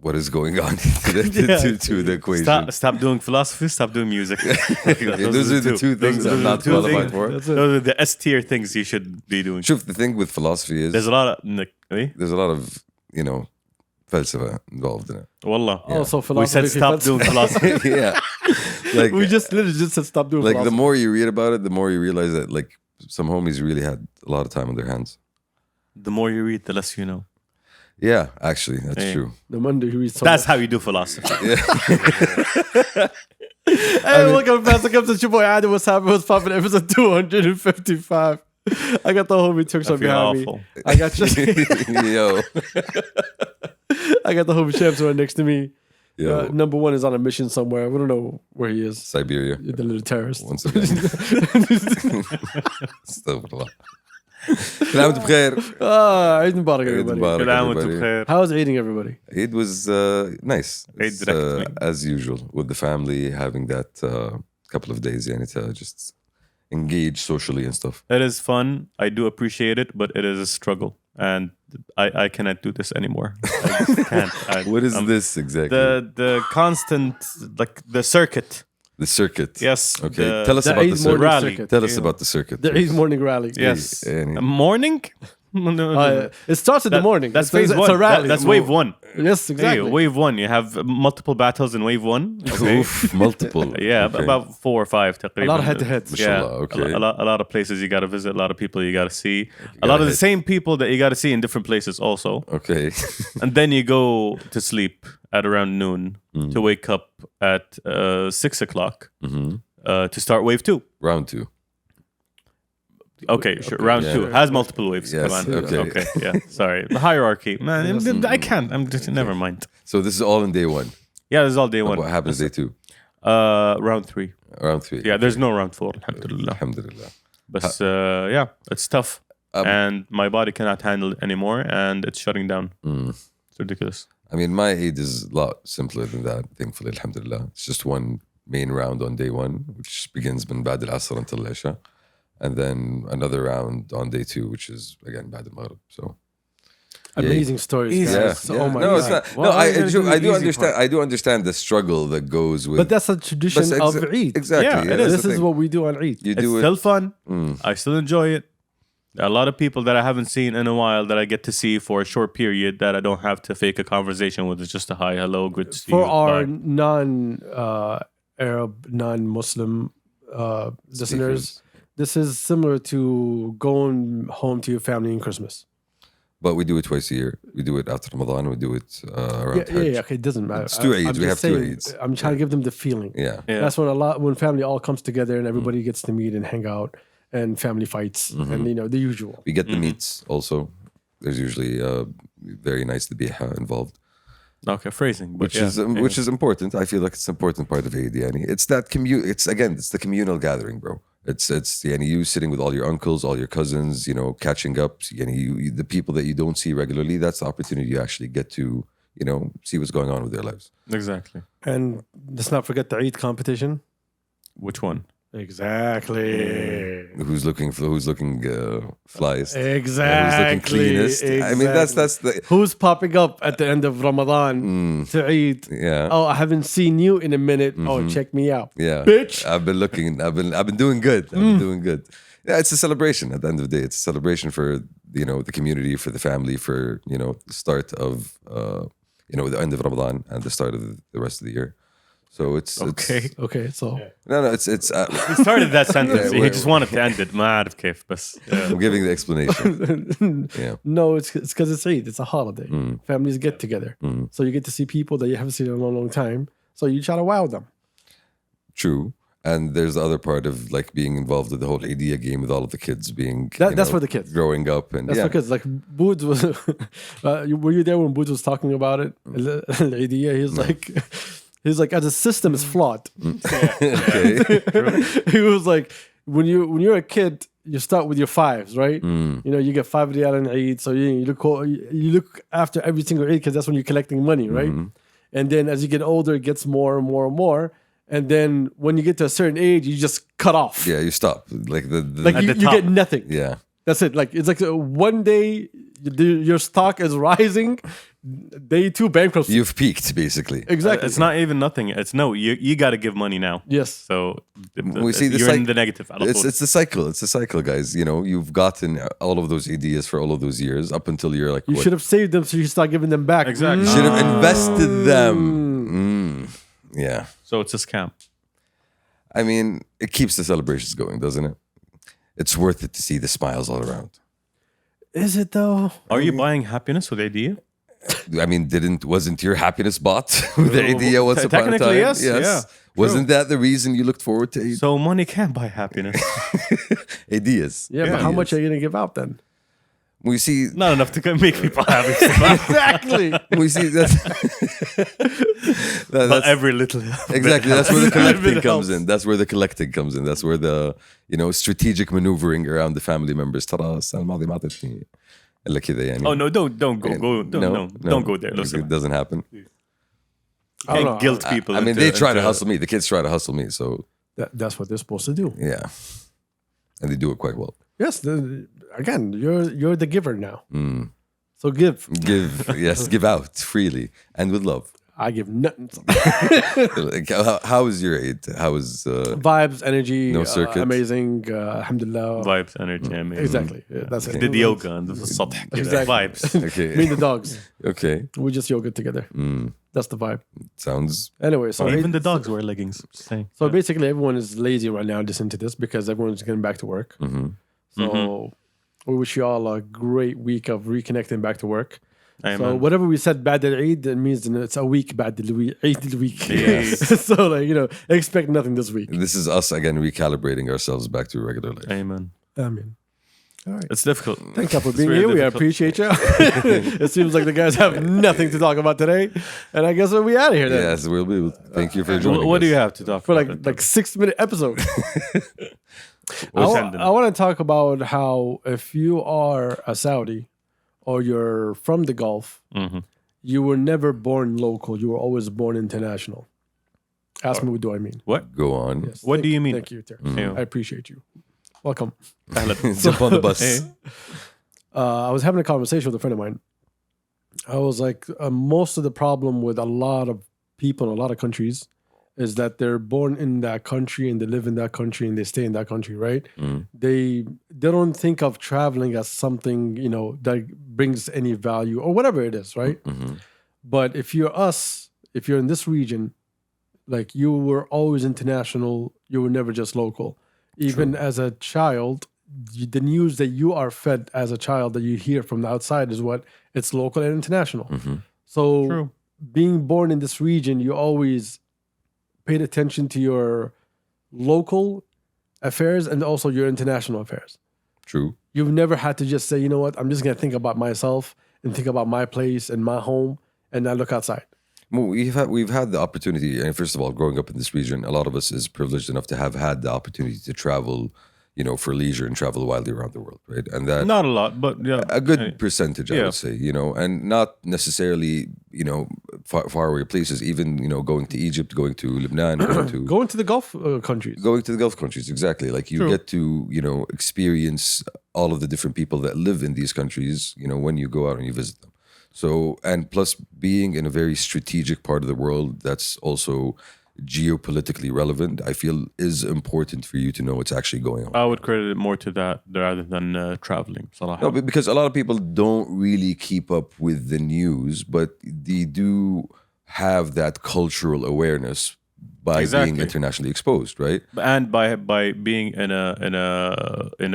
what is going on to the equation. Stop doing philosophy. Stop doing music. Those are the two things I'm not qualified for. Those are the S tier things you should be doing. Shuf, the thing with philosophy is There's a lot of falsafa involved in it. Wallah. Yeah. Also, we said stop doing philosophy. Yeah, like we literally just said stop doing. Like philosophy. the more you read about it, the more you realize that like some homies really had a lot of time on their hands. The more you read, the less you know. Yeah, actually, that's true. The Monday you read. That's how you do philosophy. Yeah. Hey, welcome back to Kabsa. Your boy Adam. What's happening? What's popping? Episode 255. I got the homie Turks on behind awful. me. I got you. Yo. I got the homie Champs right next to me. Yo. Number one is on a mission somewhere. We don't know where he is. Siberia. The little terrorist. Once again. Astaghfirullah. Eid بخير. Eid Mubarak, everybody. How was eating, everybody? Eid was nice. As usual, with the family, having that couple of days to just engage socially and stuff. It is fun. I do appreciate it, but it is a struggle. And I cannot do this anymore. I just can't. What is this exactly? The constant, like the circuit. The circuit. Yes. Okay. Tell us about the circuit. Rally. Tell us about the circuit. The Eid morning rally. Yes. Morning? It starts in the morning. That's phase one. It's a rally. That's wave one. Yes, exactly. Hey, wave one. You have multiple battles in wave one. Okay. Oof, multiple. Yeah, okay. about 4 or 5. A lot of head-to-heads. Yeah, okay. a lot of places you got to visit, a lot of people you got to see. A lot of the same people that you got to see in different places also. Okay. And then you go to sleep at around noon to wake up at 6 o'clock to start wave 2. Round 2. Okay, sure. Round 2 has multiple waves. Yes, Come on. okay. Yeah, sorry. The hierarchy. Man, I can't. I'm just, never mind. So this is all in day 1. Yeah, this is all day 1. What happens day 2? Round 3. Round 3. Yeah, there's no round 4. Alhamdulillah. Alhamdulillah. But yeah, it's tough. And my body cannot handle it anymore, and it's shutting down. It's ridiculous. I mean, my Eid is a lot simpler than that, thankfully, alhamdulillah. It's just one main round on day 1, which begins من بعد العصر until العشاء. And then another round on day 2, which is again بعد المغرب. So amazing stories. Guys. Yeah. Oh my no, God. it's not. Well, No, I do understand. I do understand the struggle that goes with. But that's a tradition of Eid. Exactly. Yeah, it is. This is what we do on Eid. You do It's it. still fun. I still enjoy it. There are a lot of people that I haven't seen in a while that I get to see for a short period that I don't have to fake a conversation with. It's just a hi, hello, good to see For you. our bye. non-Arab, non-Muslim listeners, this is similar to going home to your family in Christmas. But we do it twice a year. We do it after Ramadan. We do it around Hajj. Yeah, okay, it doesn't matter. It's 2 Eids. I'm We just have 2 saying, Eids. I'm trying to give them the feeling. Yeah. Yeah. That's when family all comes together and everybody gets to meet and hang out and family fights and the usual. We get the meats also. There's usually very nice to be involved. Okay, phrasing. But Which is important. I feel like it's an important part of Eid. Yani. It's that it's the communal gathering, bro. It's you sitting with all your uncles, all your cousins, catching up. The people that you don't see regularly. That's the opportunity you actually get to see what's going on with their lives. Exactly. And let's not forget the Eid competition. Which one? Exactly. Who's looking flies? Exactly. Who's looking cleanest? I mean, that's the who's popping up at the end of Ramadan to Eid. Yeah. Oh, I haven't seen you in a minute. Oh, check me out. Yeah, bitch. I've been looking. I've been doing good. I've been doing good. Yeah, it's a celebration. At the end of the day, it's a celebration for the community, for the family, for the start of the end of Ramadan and the start of the rest of the year. So it's Okay. Okay, so it's He started that sentence. He just wanted to end it. ما أعرف كيف بس. I'm giving the explanation. Yeah. no, it's because it's Eid. It's a holiday. Families get together, so you get to see people that you haven't seen in a long, long time. So you try to wow them. True. And there's the other part of like being involved with the whole idea game with all of the kids being That's for the kids growing up and That's for kids. Like Boods was. Were you there when Boods was talking about it? Idea. He's like, as a system is flawed. Okay. He was like, when you're a kid, you start with your 5s, right? You get 5 riyal in Eid, so you look after every single Eid because that's when you're collecting money, right? And then as you get older, it gets more and more and more. And then when you get to a certain age, you just cut off. Yeah, you stop. Like you get nothing. Yeah. That's it. Like it's like one day your stock is rising, Day 2 bankruptcy. You've peaked, basically. Exactly. It's not even nothing. It's no. You got to give money now. Yes. So We see the you're in the negative. It's the cycle. It's the cycle, guys. You know, you've gotten all of those ideas for all of those years up until you're like, You should have saved them so you start giving them back. Exactly. should have invested them. Yeah. So it's a scam. I mean, it keeps the celebrations going, doesn't it? It's worth it to see the smiles all around. Is it though? Are you buying happiness with idea? I mean, wasn't your happiness bought with the idea once upon a time? Technically, yes. Yeah. Wasn't that the reason you looked forward to So money can't buy happiness. ideas? Yeah, but how much are you going to give out then? We see. Not enough to make people happy. Exactly. We see that's. But that's every little. exactly. That's where the collecting bit comes helps. in. That's where the collecting comes in. That's where the strategic maneuvering around the family members. ترى السنة الماضية ما أعطتني إلا كذا يعني. Oh no! Don't go. Don't go there. Listen, It doesn't happen. I don't know. can't guilt people. I mean, into- they try to into- hustle me. The kids try to hustle me. So That's what they're supposed to do. yeah, and they do it quite well. Yes. Again, you're the giver now. So give. Give out freely and with love. I give nothing. Like, how is your Eid? How is Vibes, energy, No circuit. amazing. Alhamdulillah. vibes, energy. I mean, Exactly. Yeah, that's it. Did yoga and the السطح كده. Exactly. Vibes. Me okay? and the dogs. Okay, We just yoga together. That's the vibe. sounds Anyway, so Even the dogs wear leggings. Just saying. So basically, everyone is lazy right now listening to this because everyone's getting back to work. So we wish you all a great week of reconnecting back to work. So Amen. whatever we said bad al Eid, that means that it's a week bad al Eid al week. Yes. So expect nothing this week. this is us again recalibrating ourselves back to regular life. Amen. Amen. All right. It's difficult. Thank you for It's being very here. We difficult. appreciate you. It seems like the guys have nothing to talk about today, and I guess we'll be out of here then Yes, we'll be. Thank you for joining. What do us. you have to talk for about? like 6-minute episode. What's happening? I want to talk about how if you are a Saudi or you're from the Gulf, you were never born local. You were always born international. Ask me what do I mean. What? Go on. Yes. What do you mean? Thank you, Ter. Yeah. I appreciate you. Welcome. Jump on the bus. Hey. I was having a conversation with a friend of mine. I was like, most of the problem with a lot of people in a lot of countries is that they're born in that country and they live in that country and they stay in that country, right? They don't think of traveling as something, that brings any value or whatever it is, right? But if you're in this region, like you were always international, you were never just local. Even as a child, the news that you are fed as a child that you hear from the outside is what it's local and international. So True. being born in this region, you always paid attention to your local affairs and also your international affairs. True. You've never had to just say, you know what, I'm just going to think about myself and think about my place and my home and not look outside. Well, we've had the opportunity, and first of all, growing up in this region, a lot of us is privileged enough to have had the opportunity to travel, for leisure and travel widely around the world, right? And that Not a lot, but yeah. a good percentage, I Yeah. would say, and not necessarily, far away places. Even going to Egypt, going to Lebanon, Going to the Gulf countries. going to the Gulf countries, exactly. Like you True. get to experience all of the different people that live in these countries, when you go out and you visit them. So, and plus being in a very strategic part of the world that's also geopolitically relevant, I feel is important for you to know what's actually going on. I would credit it more to that rather than traveling. صراحة. No, but because a lot of people don't really keep up with the news, but they do have that cultural awareness by being Exactly. internationally exposed, right? And by being in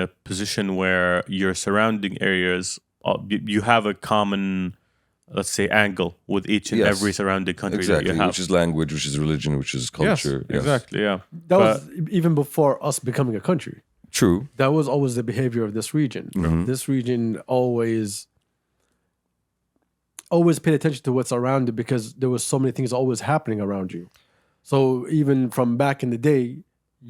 a position where your surrounding areas, you have a common, let's say, angle with each and Yes. every surrounding country Exactly, that you have. which is language, which is religion, which is Yes, culture. Yes. exactly, yeah. That was even before us becoming a country. True. That was always the behavior of this region. This region always paid attention to what's around it because there was so many things always happening around you. So even from back in the day,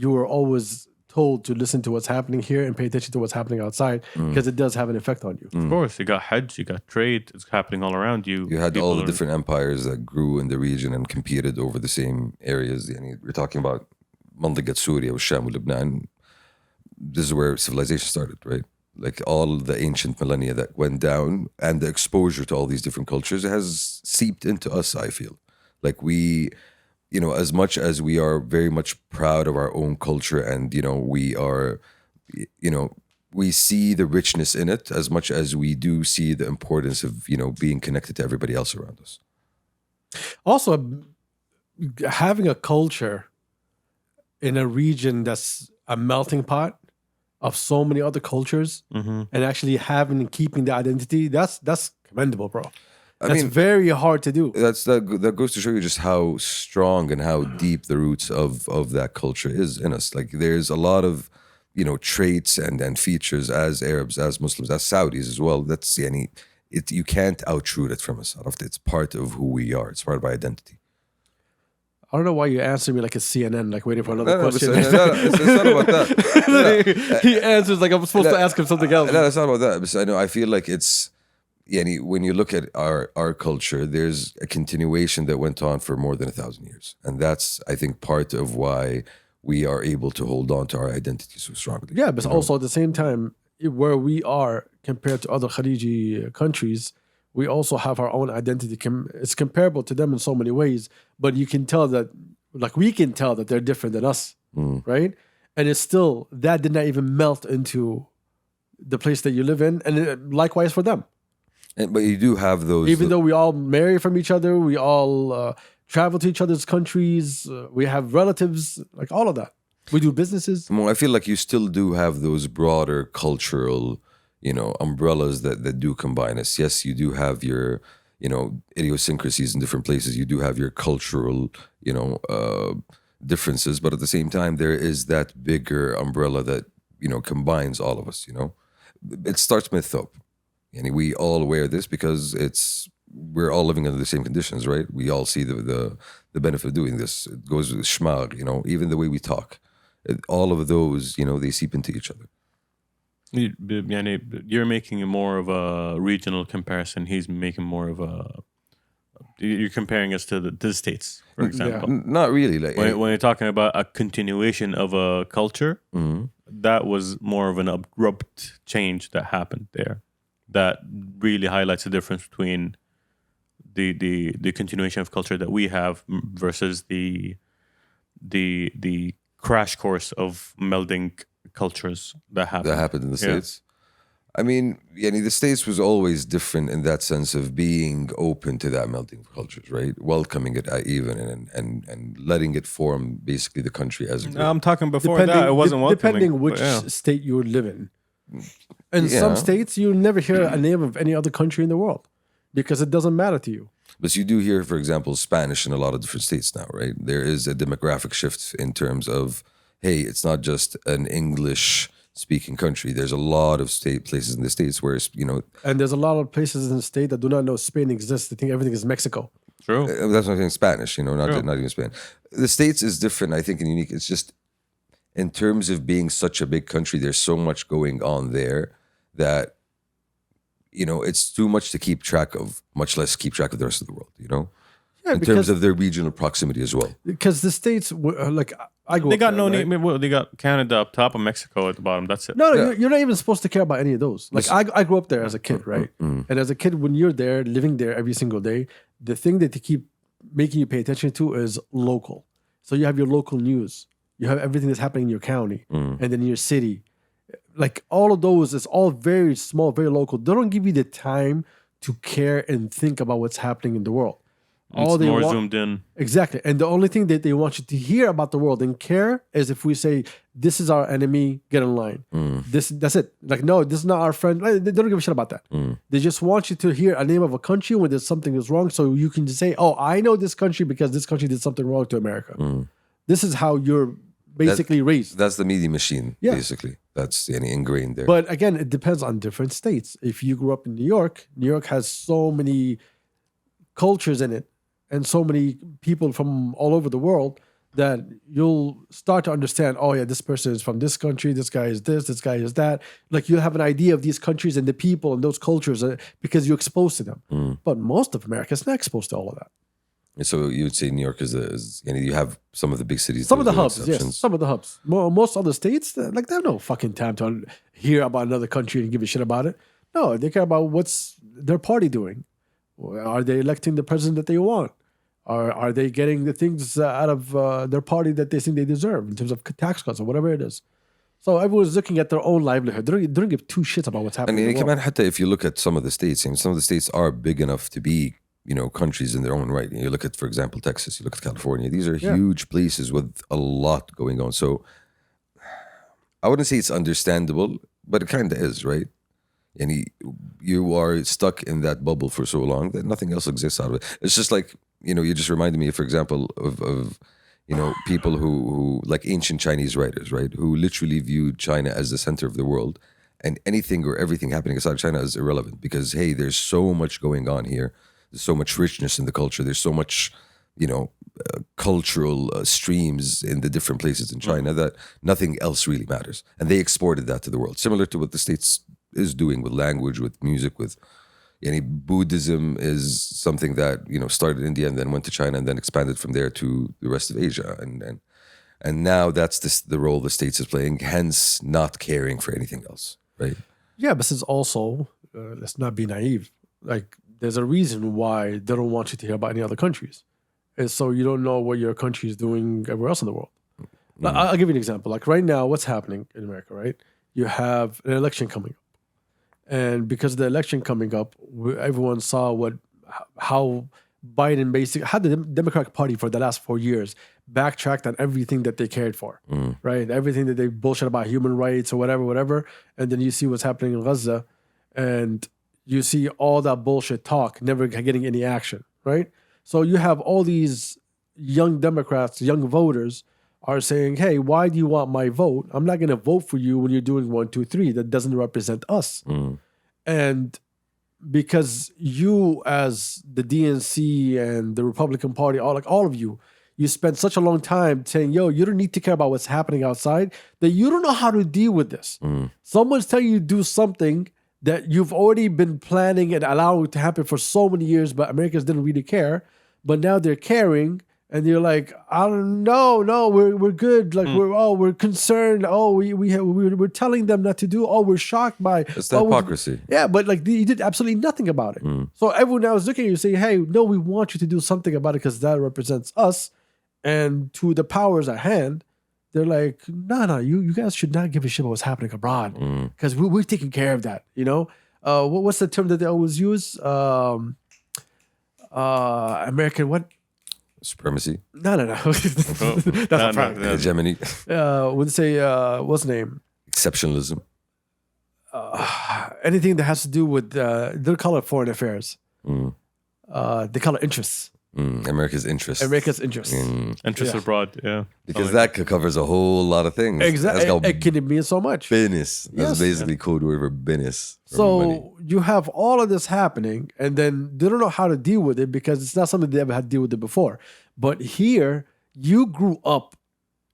you were always told to listen to what's happening here and pay attention to what's happening outside because it does have an effect on you. Of course, you got Hajj, you got trade, it's happening all around you. You had People all the are- different empires that grew in the region and competed over the same areas. We're talking about منطقة سوريا والشام ولبنان. This is where civilization started, right? like all the ancient millennia that went down, and the exposure to all these different cultures has seeped into us. I feel like we, as much as we are very much proud of our own culture, and we are, you know, we see the richness in it as much as we do see the importance of being connected to everybody else around us. Also, having a culture in a region that's a melting pot of so many other cultures, and actually having and keeping the identity, that's commendable, bro. I That's mean, very hard to do. that goes to show you just how strong and how deep the roots of that culture is in us. Like there's a lot of traits and features as Arabs, as Muslims, as Saudis as well. That's you can't outroot it from us. It's part of who we are. It's part of our identity. I don't know why you answer me like a CNN, like waiting for another No, question. it's not about that. He answers like I'm supposed to ask him something else. No, it's not about that. Because I feel like it's when you look at our culture, there's a continuation that went on for more than 1,000 years, and that's I think part of why we are able to hold on to our identity so strongly. Yeah, but also at the same time, where we are compared to other Khaliji countries, we also have our own identity. It's comparable to them in so many ways, but you can tell that, like we can tell that they're different than us, right? And it's still, that did not even melt into the place that you live in, and likewise for them. But you do have those... Even though we all marry from each other, we all travel to each other's countries, we have relatives, like all of that. We do businesses. Well, I feel like you still do have those broader cultural, umbrellas that do combine us. Yes, you do have your, idiosyncrasies in different places. You do have your cultural, differences. But at the same time, there is that bigger umbrella that, combines all of us, It starts myth-up. And we all wear this because we're all living under the same conditions, right? We all see the benefit of doing this. It goes with shmag, even the way we talk. All of those, they seep into each other. You're making more of a regional comparison. He's making more of a... You're comparing us to the States, for example. Yeah. Not really. Like when you're talking about a continuation of a culture, that was more of an abrupt change that happened there. That really highlights the difference between the continuation of culture that we have versus the crash course of melding cultures that happened in the States. I mean, the States was always different in that sense of being open to that melting of cultures, right? Welcoming it even and letting it form basically the country as a group. No, I'm talking before that. It wasn't welcoming. Depending which state you would live in. In some states, you never hear a name of any other country in the world because it doesn't matter to you. But you do hear, for example, Spanish in a lot of different states now, right? There is a demographic shift in terms of, hey, it's not just an English-speaking country. There's a lot of places in the States where, And there's a lot of places in the state that do not know Spain exists. They think everything is Mexico. True. That's what I'm saying, Spanish, not even Spain. The States is different, I think, and unique. It's just, in terms of being such a big country, there's so much going on there that, it's too much to keep track of, much less keep track of the rest of the world, Yeah, in terms of their regional proximity as well. Because the states, like, I go. They got there, no right? name. They got Canada up top and Mexico at the bottom. That's it. No, you're not even supposed to care about any of those. Like, I grew up there as a kid, right? And as a kid, when you're there, living there every single day, the thing that they keep making you pay attention to is local. So you have your local news. You have everything that's happening in your county and then in your city. Like all of those, it's all very small, very local. They don't give you the time to care and think about what's happening in the world. It's more zoomed in. Exactly. And the only thing that they want you to hear about the world and care is if we say, this is our enemy, get in line. That's it. Like, no, this is not our friend. They don't give a shit about that. They just want you to hear a name of a country when there's something is wrong. So you can just say, oh, I know this country because this country did something wrong to America. This is how you're basically raised. That's the media machine, basically. That's ingrained there. But again, it depends on different states. If you grew up in New York has so many cultures in it and so many people from all over the world that you'll start to understand, oh yeah, this person is from this country, this guy is this guy is that. Like you have an idea of these countries and the people and those cultures because you're exposed to them. But most of America is not exposed to all of that. So you would say New York is you have some of the big cities. Some of the those are hubs, yes. exceptions. Some of the hubs. Most other states, like they have no fucking time to hear about another country and give a shit about it. No, they care about what's their party doing. Are they electing the president that they want? Are they getting the things out of their party that they think they deserve in terms of tax cuts or whatever it is? So everyone's looking at their own livelihood. They don't give two shits about what's happening. And in the world. if you look at some of the states, some of the states are big enough to be countries in their own right. You look at, for example, Texas. You look at California. These are huge places with a lot going on. So I wouldn't say it's understandable, but it kind of is, right? And you are stuck in that bubble for so long that nothing else exists out of it. It's just like, you just reminded me, for example, of people who like ancient Chinese writers, right? Who literally viewed China as the center of the world, and anything or everything happening outside China is irrelevant because, hey, there's so much going on here. There's so much richness in the culture. There's so much, cultural streams in the different places in China that nothing else really matters. And they exported that to the world, similar to what the States is doing with language, with music, with Buddhism is something that started in India and then went to China and then expanded from there to the rest of Asia, and now that's the role the States is playing. Hence, not caring for anything else, right? Yeah, but it's also let's not be naive. Like, there's a reason why they don't want you to hear about any other countries, and so you don't know what your country is doing everywhere else in the world. Like, I'll give you an example. Like right now, what's happening in America? Right, you have an election coming up. And because of the election coming up, everyone saw how Biden how the Democratic Party for the last 4 years backtracked on everything that they cared for, right? Everything that they bullshit about human rights or whatever. And then you see what's happening in Gaza, and you see all that bullshit talk never getting any action, right? So you have all these young Democrats, young voters are saying, hey, why do you want my vote? I'm not going to vote for you when you're doing 1, 2, 3. That doesn't represent us. And because you, as the DNC and the Republican Party, all of you spent such a long time saying, yo, you don't need to care about what's happening outside, that you don't know how to deal with this. Someone's telling you to do something that you've already been planning and allowing to happen for so many years, but Americans didn't really care. But now they're caring. And you're like, I don't know, no, we're good. Like we're concerned. Oh, we're telling them not to do. Oh, we're shocked by. It's the hypocrisy. Yeah, but like you did absolutely nothing about it. So everyone now is looking at you saying, hey, no, we want you to do something about it because that represents us. And to the powers at hand, they're like, no, you guys should not give a shit about what's happening abroad because we're taking care of that. What's the term that they always use? American what? Supremacy. No. That's not right. Hegemony. Would say what's the name? Exceptionalism. Anything that has to do with they call it foreign affairs. They call it interests. America's interests. Interests abroad, yeah. Because that covers a whole lot of things. Exactly. It can mean so much. Business. That's basically code word for business. So you have all of this happening, and then they don't know how to deal with it because it's not something they ever had to deal with it before. But here, you grew up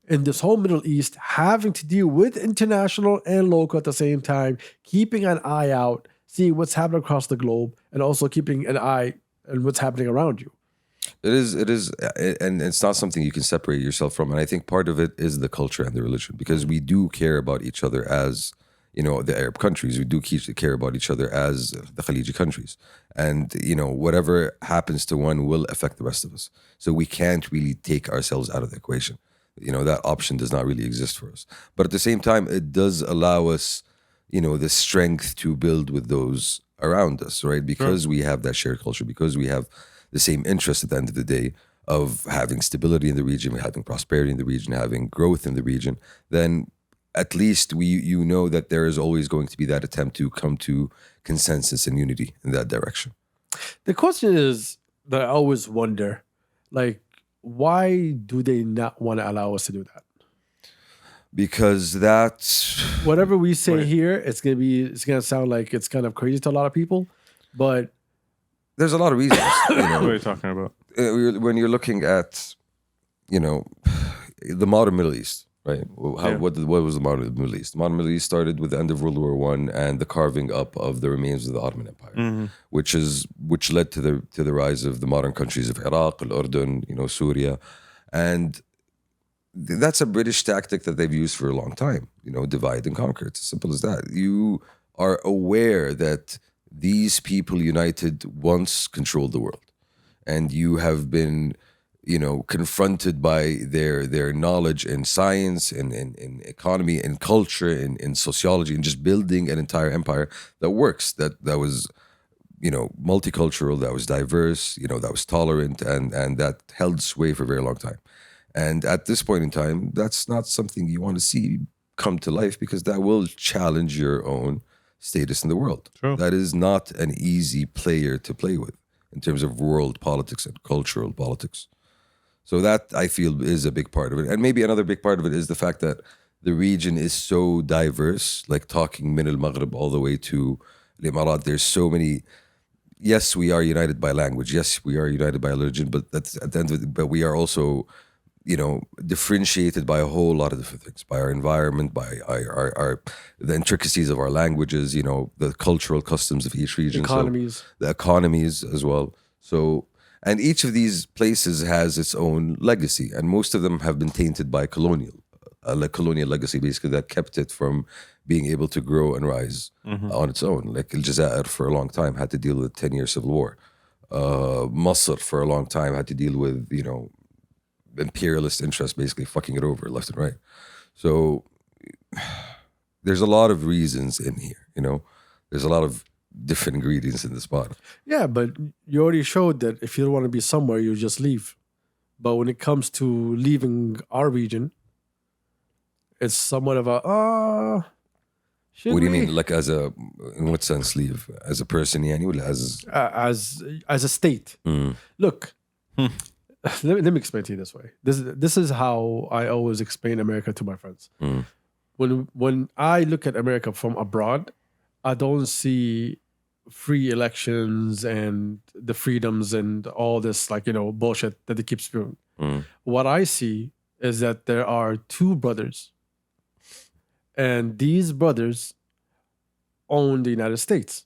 in this whole Middle East having to deal with international and local at the same time, keeping an eye out, seeing what's happening across the globe, and also keeping an eye on what's happening around you. It is, and it's not something you can separate yourself from. And I think part of it is the culture and the religion, because we do care about each other as, the Arab countries. We do care about each other as the Khaliji countries. And, whatever happens to one will affect the rest of us. So we can't really take ourselves out of the equation. That option does not really exist for us. But at the same time, it does allow us, the strength to build with those around us, right? Because we have that shared culture, because we have the same interest at the end of the day of having stability in the region, having prosperity in the region, having growth in the region, then at least you know that there is always going to be that attempt to come to consensus and unity in that direction. The question is that I always wonder, like, why do they not want to allow us to do that? Because that's whatever we say here, it's gonna sound like it's kind of crazy to a lot of people, but there's a lot of reasons. What are you talking about? When you're looking at, the modern Middle East, right? Yeah. What was the modern Middle East? The modern Middle East started with the end of World War One and the carving up of the remains of the Ottoman Empire, which led to the rise of the modern countries of Iraq, Urdun, Syria, and that's a British tactic that they've used for a long time. Divide and conquer. It's as simple as that. You are aware that these people united once controlled the world, and you have been confronted by their knowledge in science and in economy and culture and in sociology and just building an entire empire that works, that was multicultural, that was diverse, that was tolerant, and that held sway for a very long time. And at this point in time, that's not something you want to see come to life, because that will challenge your own status in the world. True. That is not an easy player to play with in terms of world politics and cultural politics. So that, I feel, is a big part of it. And maybe another big part of it is the fact that the region is so diverse, like talking Min al-Maghrib all the way to Al-Imarat. There's so many. Yes, we are united by language. Yes, we are united by religion. But that's at the end of it. But we are also, differentiated by a whole lot of different things, by our environment, by our the intricacies of our languages, the cultural customs of each region. Economies. So, the economies as well. So. And each of these places has its own legacy, and most of them have been tainted by colonial legacy, basically, that kept it from being able to grow and rise on its own. Like Aljazair for a long time had to deal with 10-year civil war. Masr for a long time had to deal with, imperialist interests basically fucking it over left and right. So there's a lot of reasons in here, There's a lot of different ingredients in this pot. Yeah, but you already showed that if you don't want to be somewhere, you just leave. But when it comes to leaving our region, it's somewhat of a What do you mean? Like in what sense leave? As a person, yani, or as a state? Look, let me explain to you this way. This is how I always explain America to my friends. When I look at America from abroad, I don't see free elections and the freedoms and all this bullshit that they keep spewing. What I see is that there are two brothers, and these brothers own the United States.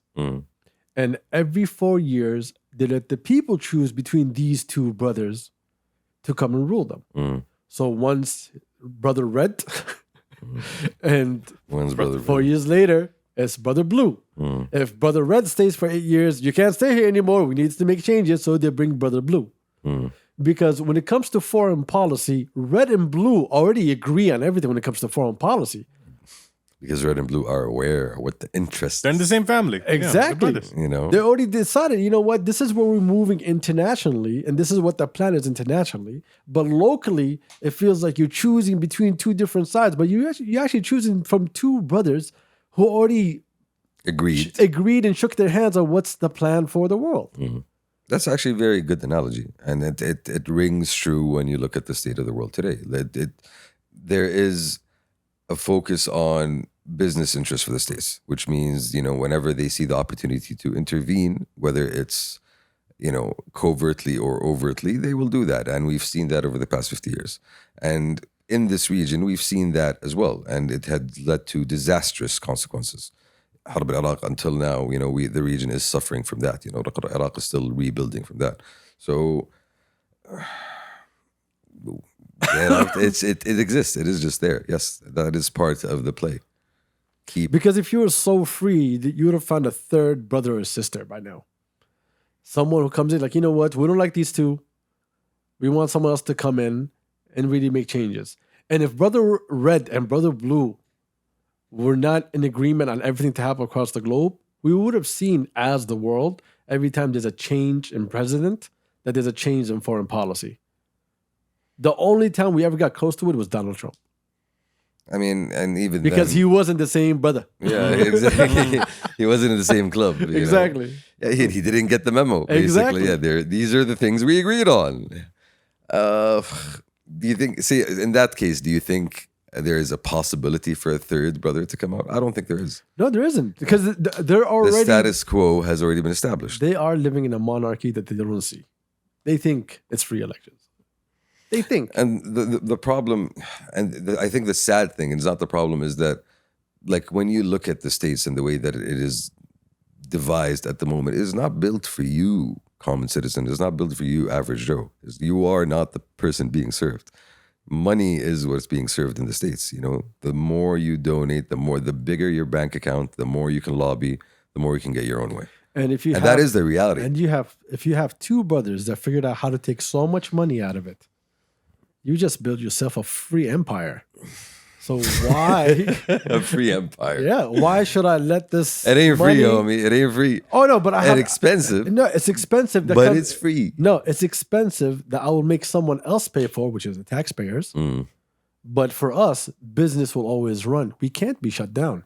And every 4 years, they let the people choose between these two brothers to come and rule them. So once Brother Red, and When's Brother 4 years later, it's Brother Blue. If Brother Red stays for 8 years, you can't stay here anymore. We need to make changes, so they bring Brother Blue. Because when it comes to foreign policy, Red and Blue already agree on everything when it comes to foreign policy. Because Red and Blue are aware of what the interests. They're in the same family. Exactly. Yeah, They already decided, you know what, this is where we're moving internationally, and this is what the plan is internationally. But locally, it feels like you're choosing between two different sides, but you're actually choosing from two brothers who already agreed and shook their hands on what's the plan for the world. That's actually a very good analogy, and it rings true when you look at the state of the world today. There is a focus on business interests for the states, which means, whenever they see the opportunity to intervene, whether it's, covertly or overtly, they will do that. And we've seen that over the past 50 years. And in this region, we've seen that as well. And it had led to disastrous consequences. Harb al-Iraq, until now, the region is suffering from that. Iraq is still rebuilding from that. So it exists. It is just there. Yes, that is part of the play. Because if you were so free, you would have found a third brother or sister by now. Someone who comes in like, you know what, we don't like these two. We want someone else to come in and really make changes. And if Brother Red and Brother Blue were not in agreement on everything to happen across the globe, we would have seen as the world, every time there's a change in president, that there's a change in foreign policy. The only time we ever got close to it was Donald Trump. I mean, and even because he wasn't the same brother. Yeah, exactly. He wasn't in the same club. Exactly. Yeah, he didn't get the memo. Basically, Exactly. These are the things we agreed on. Do you think? See, in that case, do you think there is a possibility for a third brother to come out? I don't think there is. No, there isn't, because they're already The status quo has already been established. They are living in a monarchy that they don't see. They think it's free elections. They think. And the problem, and I think the sad thing, and it's not the problem, is that like when you look at the States and the way that it is devised at the moment, it is not built for you, common citizen. It's not built for you, average Joe. You are not the person being served. Money is what's being served in the States. You know, the more you donate, the bigger your bank account, the more you can lobby, the more you can get your own way. And if you And have, that is the reality. and if you have two brothers that figured out how to take so much money out of it, you just build yourself a free empire. So why? A free empire. Yeah, why should I let this? It ain't money... free, homie. It ain't free. Oh no, but I have It's expensive. No, it's expensive. But it's free. No, it's expensive that I will make someone else pay for, which is the taxpayers. But for us, business will always run. We can't be shut down.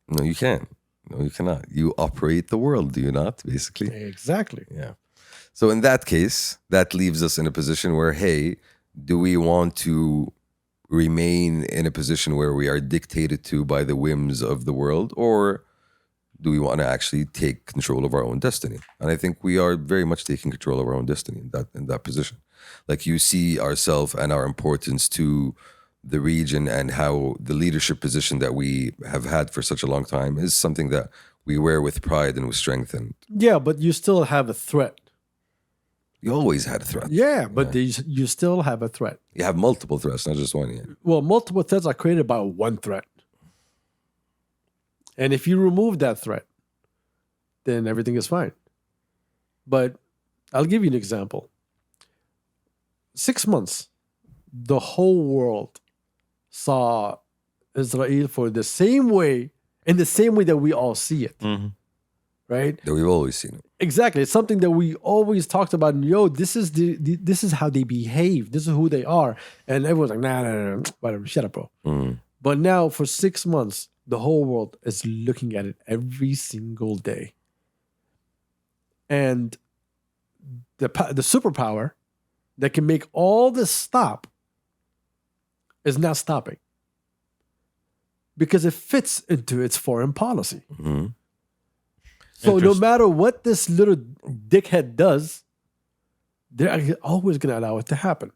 No, you can't. No, you cannot. You operate the world, do you not? Basically. Exactly. Yeah. So in that case, that leaves us in a position where, hey, do we want to remain in a position where we are dictated to by the whims of the world, or do we want to actually take control of our own destiny? And I think we are very much taking control of our own destiny in that position. Like you see ourselves and our importance to the region and how the leadership position that we have had for such a long time is something that we wear with pride and with strength. And yeah, but you still have a threat. you always had a threat. Yeah, but you still have a threat. You have multiple threats, not just one. Yeah. Well, multiple threats are created by one threat. And if you remove that threat, then everything is fine. But I'll give you an example. 6 months, the whole world saw Israel for the same way, in the same way that we all see it. Right? That we've always seen it. Exactly. It's something that we always talked about. And, this is this is how they behave. This is who they are. And everyone's like, nah, whatever. Shut up, bro. But now for 6 months, the whole world is looking at it every single day. And the superpower that can make all this stop is not stopping. Because it fits into its foreign policy. So no matter what this little dickhead does, they're always going to allow it to happen.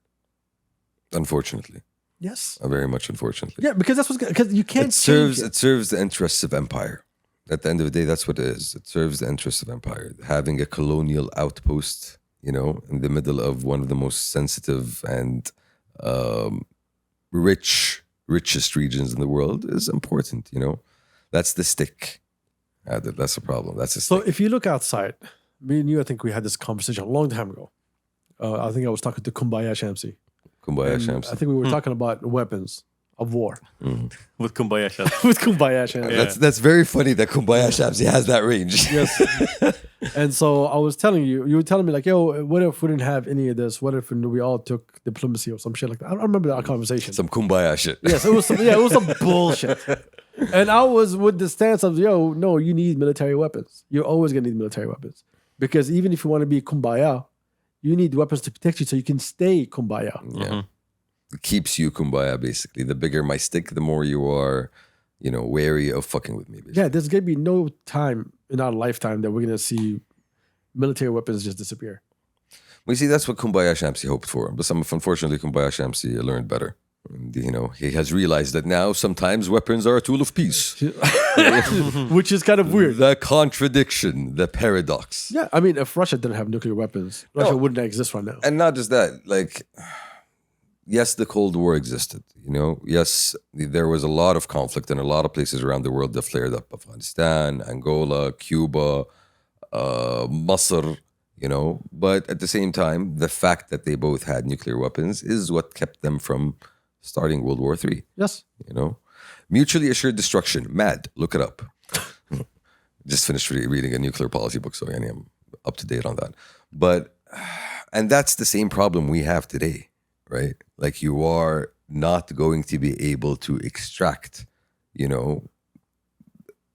Unfortunately. Yes. Very much unfortunately. Yeah, because that's because you can't change it. It serves the interests of empire. At the end of the day, that's what it is. It serves the interests of empire. Having a colonial outpost, in the middle of one of the most sensitive and richest regions in the world is important, That's the stick. That's the problem. That's the stick. So if you look outside, me and you, I think we had this conversation a long time ago. I think I was talking to Kumbaya Shamsi. Kumbaya Shamsi. I think we were talking about weapons of war. With Kumbaya Shamsi. With Kumbaya Shamsi. Yeah. That's very funny that Kumbaya Shamsi has that range. Yes. And so I was telling you were telling me like, yo, what if we didn't have any of this? What if we all took diplomacy or some shit like that? I don't remember our conversation. Some Kumbaya shit. Yes, it was some bullshit. And I was with the stance of, no, you need military weapons. You're always going to need military weapons. Because even if you want to be kumbaya, you need weapons to protect you so you can stay kumbaya. Yeah. It keeps you kumbaya, basically. The bigger my stick, the more you are, wary of fucking with me, basically. Yeah, there's going to be no time in our lifetime that we're going to see military weapons just disappear. We see that's what Kumbaya Shamsi hoped for. But unfortunately, Kumbaya Shamsi learned better. And, he has realized that now sometimes weapons are a tool of peace. Which is kind of weird. The contradiction, the paradox. Yeah, I mean, if Russia didn't have nuclear weapons, Russia wouldn't exist right now. And not just that, yes, the Cold War existed. Yes, there was a lot of conflict in a lot of places around the world that flared up. Afghanistan, Angola, Cuba, Masr, But at the same time, the fact that they both had nuclear weapons is what kept them from starting World War III. Yes. Mutually assured destruction. Mad. Look it up. Just finished reading a nuclear policy book, so I'm up to date on that. And that's the same problem we have today, right? Like you are not going to be able to extract,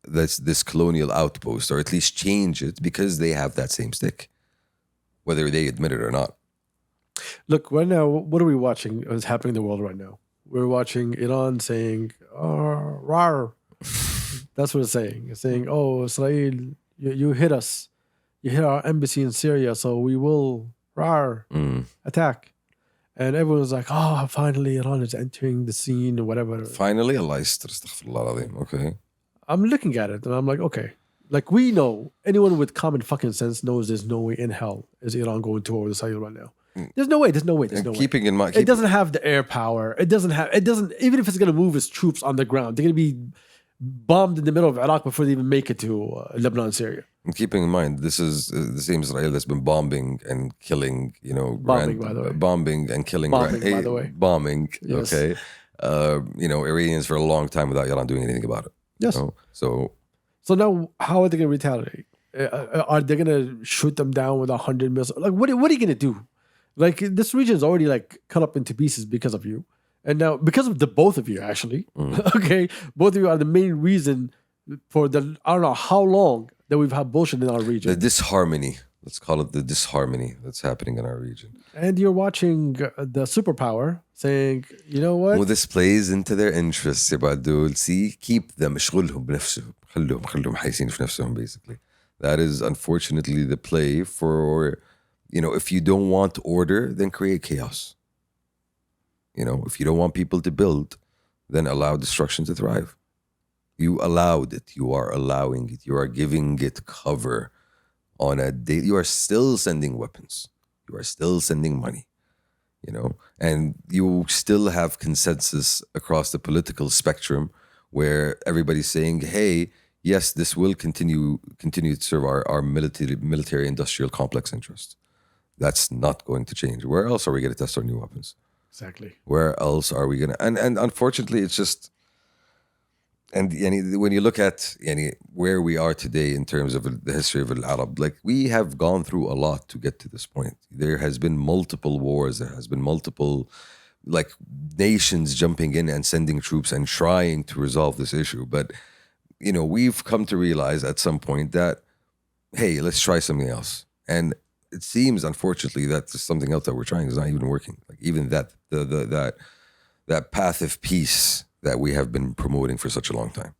this colonial outpost, or at least change it because they have that same stick, whether they admit it or not. Look, right now, what are we watching? What's happening in the world right now? We're watching Iran saying, rar. That's what it's saying. It's saying, oh, Israel, you hit us. You hit our embassy in Syria, so we will, rar, attack. And everyone was like, oh, finally Iran is entering the scene or whatever. Finally, Allah yastar, astaghfirullah al-azim. Okay. I'm looking at it and I'm like, okay. Like we know, anyone with common fucking sense knows there's no way in hell is Iran going to war with Israel right now. There's no way. There's no way. There's no way. Keeping in mind, It doesn't have the air power. It doesn't, even if it's going to move its troops on the ground, they're going to be bombed in the middle of Iraq before they even make it to Lebanon and Syria. and keeping in mind, this is the same Israel that's been bombing and killing, By the way. bombing and killing, Bombing, by the way. bombing, Yes. okay, Iranians for a long time without Iran doing anything about it. Yes. So now, how are they going to retaliate? Are they going to shoot them down with 100 missiles? Like, what are you going to do? Like, this region is already like cut up into pieces because of you, and now because of the both of you, actually. Okay, both of you are the main reason for I don't know how long that we've had bullshit in our region. The disharmony, let's call it the disharmony that's happening in our region. And you're watching the superpower saying, you know what? Well, this plays into their interests, يا See, keep them, اشغلهم بنفسهم, خلهم حايسين في نفسهم, basically. That is unfortunately the play for, if you don't want order, then create chaos. If you don't want people to build, then allow destruction to thrive. You allowed it. You are allowing it. You are giving it cover on a day. You are still sending weapons. You are still sending money, and you still have consensus across the political spectrum where everybody's saying, hey, yes, this will continue to serve our military industrial complex interest. That's not going to change. Where else are we going to test our new weapons? Exactly. Where else are we going to? And unfortunately, it's just, and when you look at where we are today in terms of the history of Al-Arab, like we have gone through a lot to get to this point. There has been multiple wars. There has been multiple nations jumping in and sending troops and trying to resolve this issue. But, we've come to realize at some point that, hey, let's try something else. And it seems, unfortunately, that something else that we're trying is not even working. Like even that that path of peace that we have been promoting for such a long time,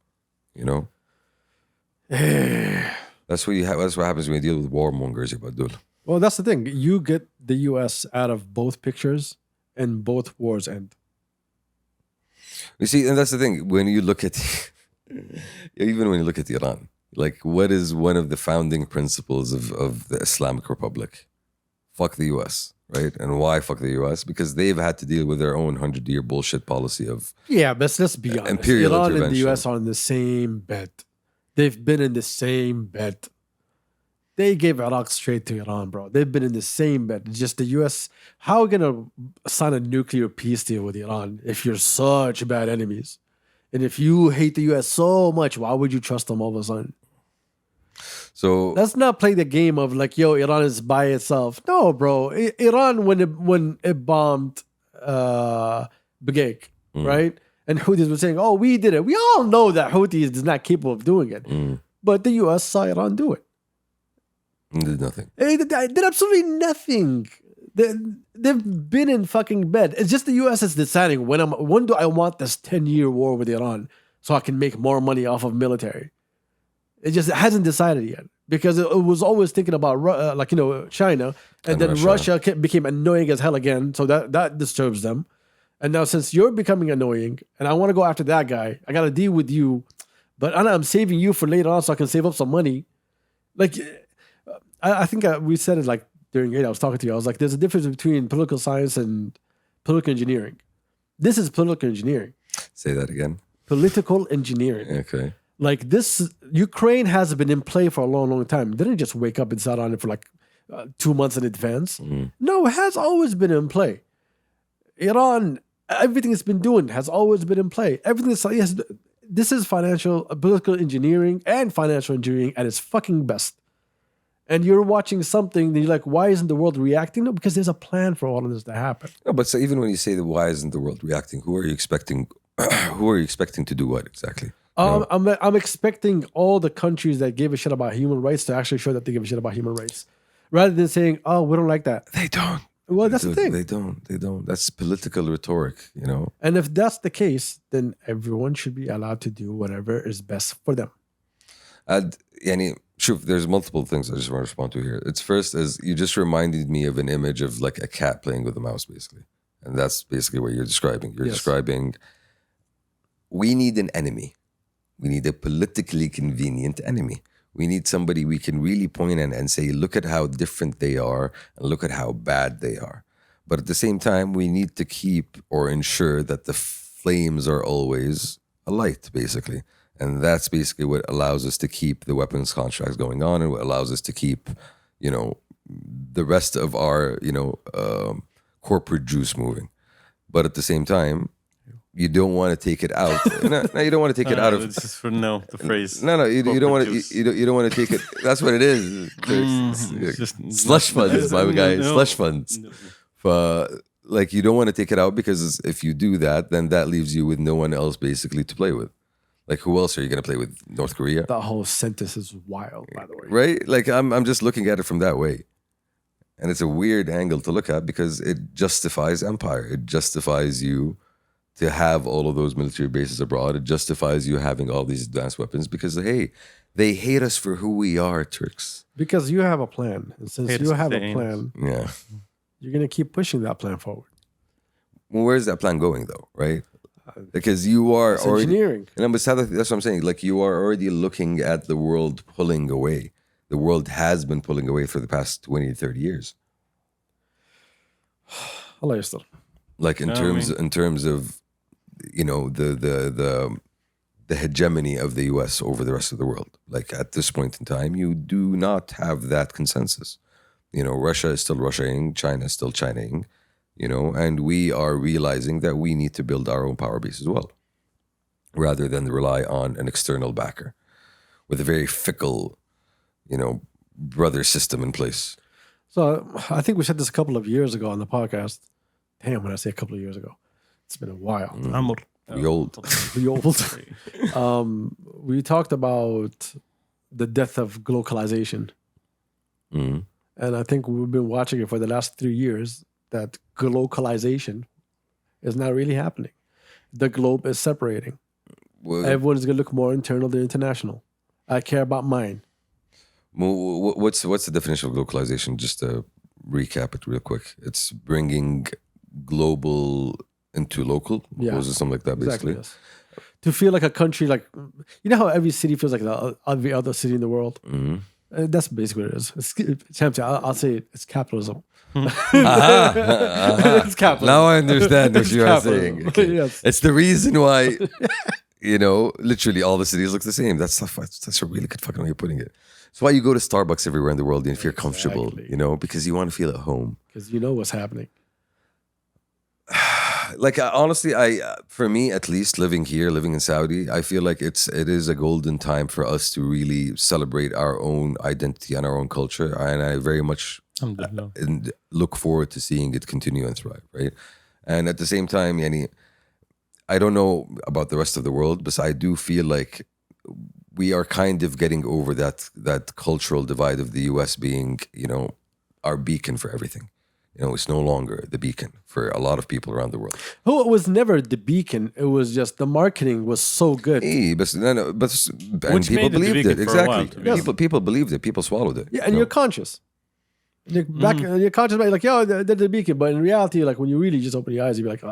That's what that's what happens when you deal with warmongers, Abdul. Well, that's the thing. You get the U.S. out of both pictures, and both wars end. You see, and that's the thing. When you look at, even when you look at Iran, like what is one of the founding principles of the Islamic Republic? Fuck the U.S., right? And why fuck the U.S.? Because they've had to deal with their own 100-year bullshit policy of let's be honest. Imperial Iran and the intervention. U.S. are in the same bed. They've been in the same bed. They gave Iraq straight to Iran, bro. They've been in the same bed. It's just the U.S. How are we gonna sign a nuclear peace deal with Iran if you're such bad enemies? And if you hate the U.S. so much, why would you trust them all of a sudden? So Let's not play the game of like, yo, Iran is by itself. No, bro. Iran, when it bombed Baghaik, right? And Houthis were saying, oh, we did it. We all know that Houthis is not capable of doing it. But the U.S. saw Iran do it. did nothing. They did absolutely nothing. They've been in fucking bed. It's just the U.S. is deciding when do I want this 10-year war with Iran so I can make more money off of military. It hasn't decided yet because it was always thinking about China, and then Russia became annoying as hell again. So that disturbs them. And now since you're becoming annoying, and I want to go after that guy, I got to deal with you. But I'm saving you for later on so I can save up some money. Like, I think we said it like during Eid. I was talking to you. I was like, there's a difference between political science and political engineering. This is political engineering. Say that again. Political engineering. Okay. Like this, Ukraine has been in play for a long, long time. They didn't just wake up and decide on it for like 2 months in advance. No, it has always been in play. Iran, everything it's been doing has always been in play. Everything this is political engineering and financial engineering at its fucking best. And you're watching something, and you're like, why isn't the world reacting? No, because there's a plan for all of this to happen. No, but so even when you say why isn't the world reacting, who are you expecting? Who are you expecting to do what exactly? I'm expecting all the countries that give a shit about human rights to actually show that they give a shit about human rights, rather than saying, "Oh, we don't like that." They don't. Well, that's the thing. They don't. That's political rhetoric, And if that's the case, then everyone should be allowed to do whatever is best for them. There's multiple things I just want to respond to here. It's first is you just reminded me of an image of like a cat playing with a mouse, basically. And that's basically what you're describing. You're Yes. describing we need an enemy. We need a politically convenient enemy. We need somebody we can really point at and say, look at how different they are and look at how bad they are. But at the same time, we need to keep or ensure that the flames are always alight, basically. And that's basically what allows us to keep the weapons contracts going on and what allows us to keep, the rest of our, corporate juice moving. But at the same time, you don't want to take it out. No, you don't want to take it out of. This is for the phrase. No, you don't want to. juice. You don't want to take it. That's what it is. It's just Slush funds, my guy. No. Slush funds. Like you don't want to take it out because if you do that, then that leaves you with no one else basically to play with. Like who else are you going to play with? North Korea, That whole sentence is wild, by the way. right? Like I'm just looking at it from that way, and it's a weird angle to look at because it justifies empire. It justifies you to have all of those military bases abroad. It justifies you having all these advanced weapons because, hey, they hate us for who we are, Turks. Because you have a plan. And since Hate you us have a things. plan, Yeah. you're going to keep pushing that plan forward. Well, where's that plan going, though, right? Because you are It's already... engineering. And that's what I'm saying. Like, you are already looking at the world pulling away. The world has been pulling away for the past 20, 30 years. Allah yastar. Like, in No, I terms of, the hegemony of the US over the rest of the world. Like at this point in time, you do not have that consensus. Russia is still Russiaing, China is still Chinaing, and we are realizing that we need to build our own power base as well, rather than rely on an external backer with a very fickle, brother system in place. So I think we said this a couple of years ago on the podcast. Damn, when I say a couple of years ago, it's been a while. We old. We old. We talked about the death of glocalization. Mhm. And I think we've been watching it for the last 3 years, that glocalization is not really happening. The globe is separating. Well, Everyone is going to look more internal than international. I care about mine. what's the definition of globalization? Just to recap it real quick. It's bringing global into local. Yeah. Was it something like that, basically? Exactly. Yes. To feel like a country, like, how every city feels like every other city in the world? Mm-hmm. That's basically what it is. It's empty. I'll say it. It's capitalism. Uh-huh. It's capitalism. Now I understand what It's you are capitalism. saying. Okay. Yes. It's the reason why, literally all the cities look the same. That's a really good fucking way of putting it. It's why you go to Starbucks everywhere in the world and feel comfortable, Exactly. because you want to feel at home. Because you know what's happening. Like honestly, for me at least, living in Saudi, I feel like it is a golden time for us to really celebrate our own identity and our own culture, and I very much and look forward to seeing it continue and thrive, right? And at the same time, yani, I don't know about the rest of the world, but I do feel like we are kind of getting over that cultural divide of the US being, our beacon for everything. It's no longer the beacon for a lot of people around the world. Oh, it was never the beacon. It was just the marketing was so good. Hey, but and Which people made it the believed beacon it. for a while, Exactly. to be honest. People believed it. People swallowed it. Yeah, and you're conscious. You're conscious about it, like, they're the beacon. But in reality, like when you really just open your eyes, you'd be like,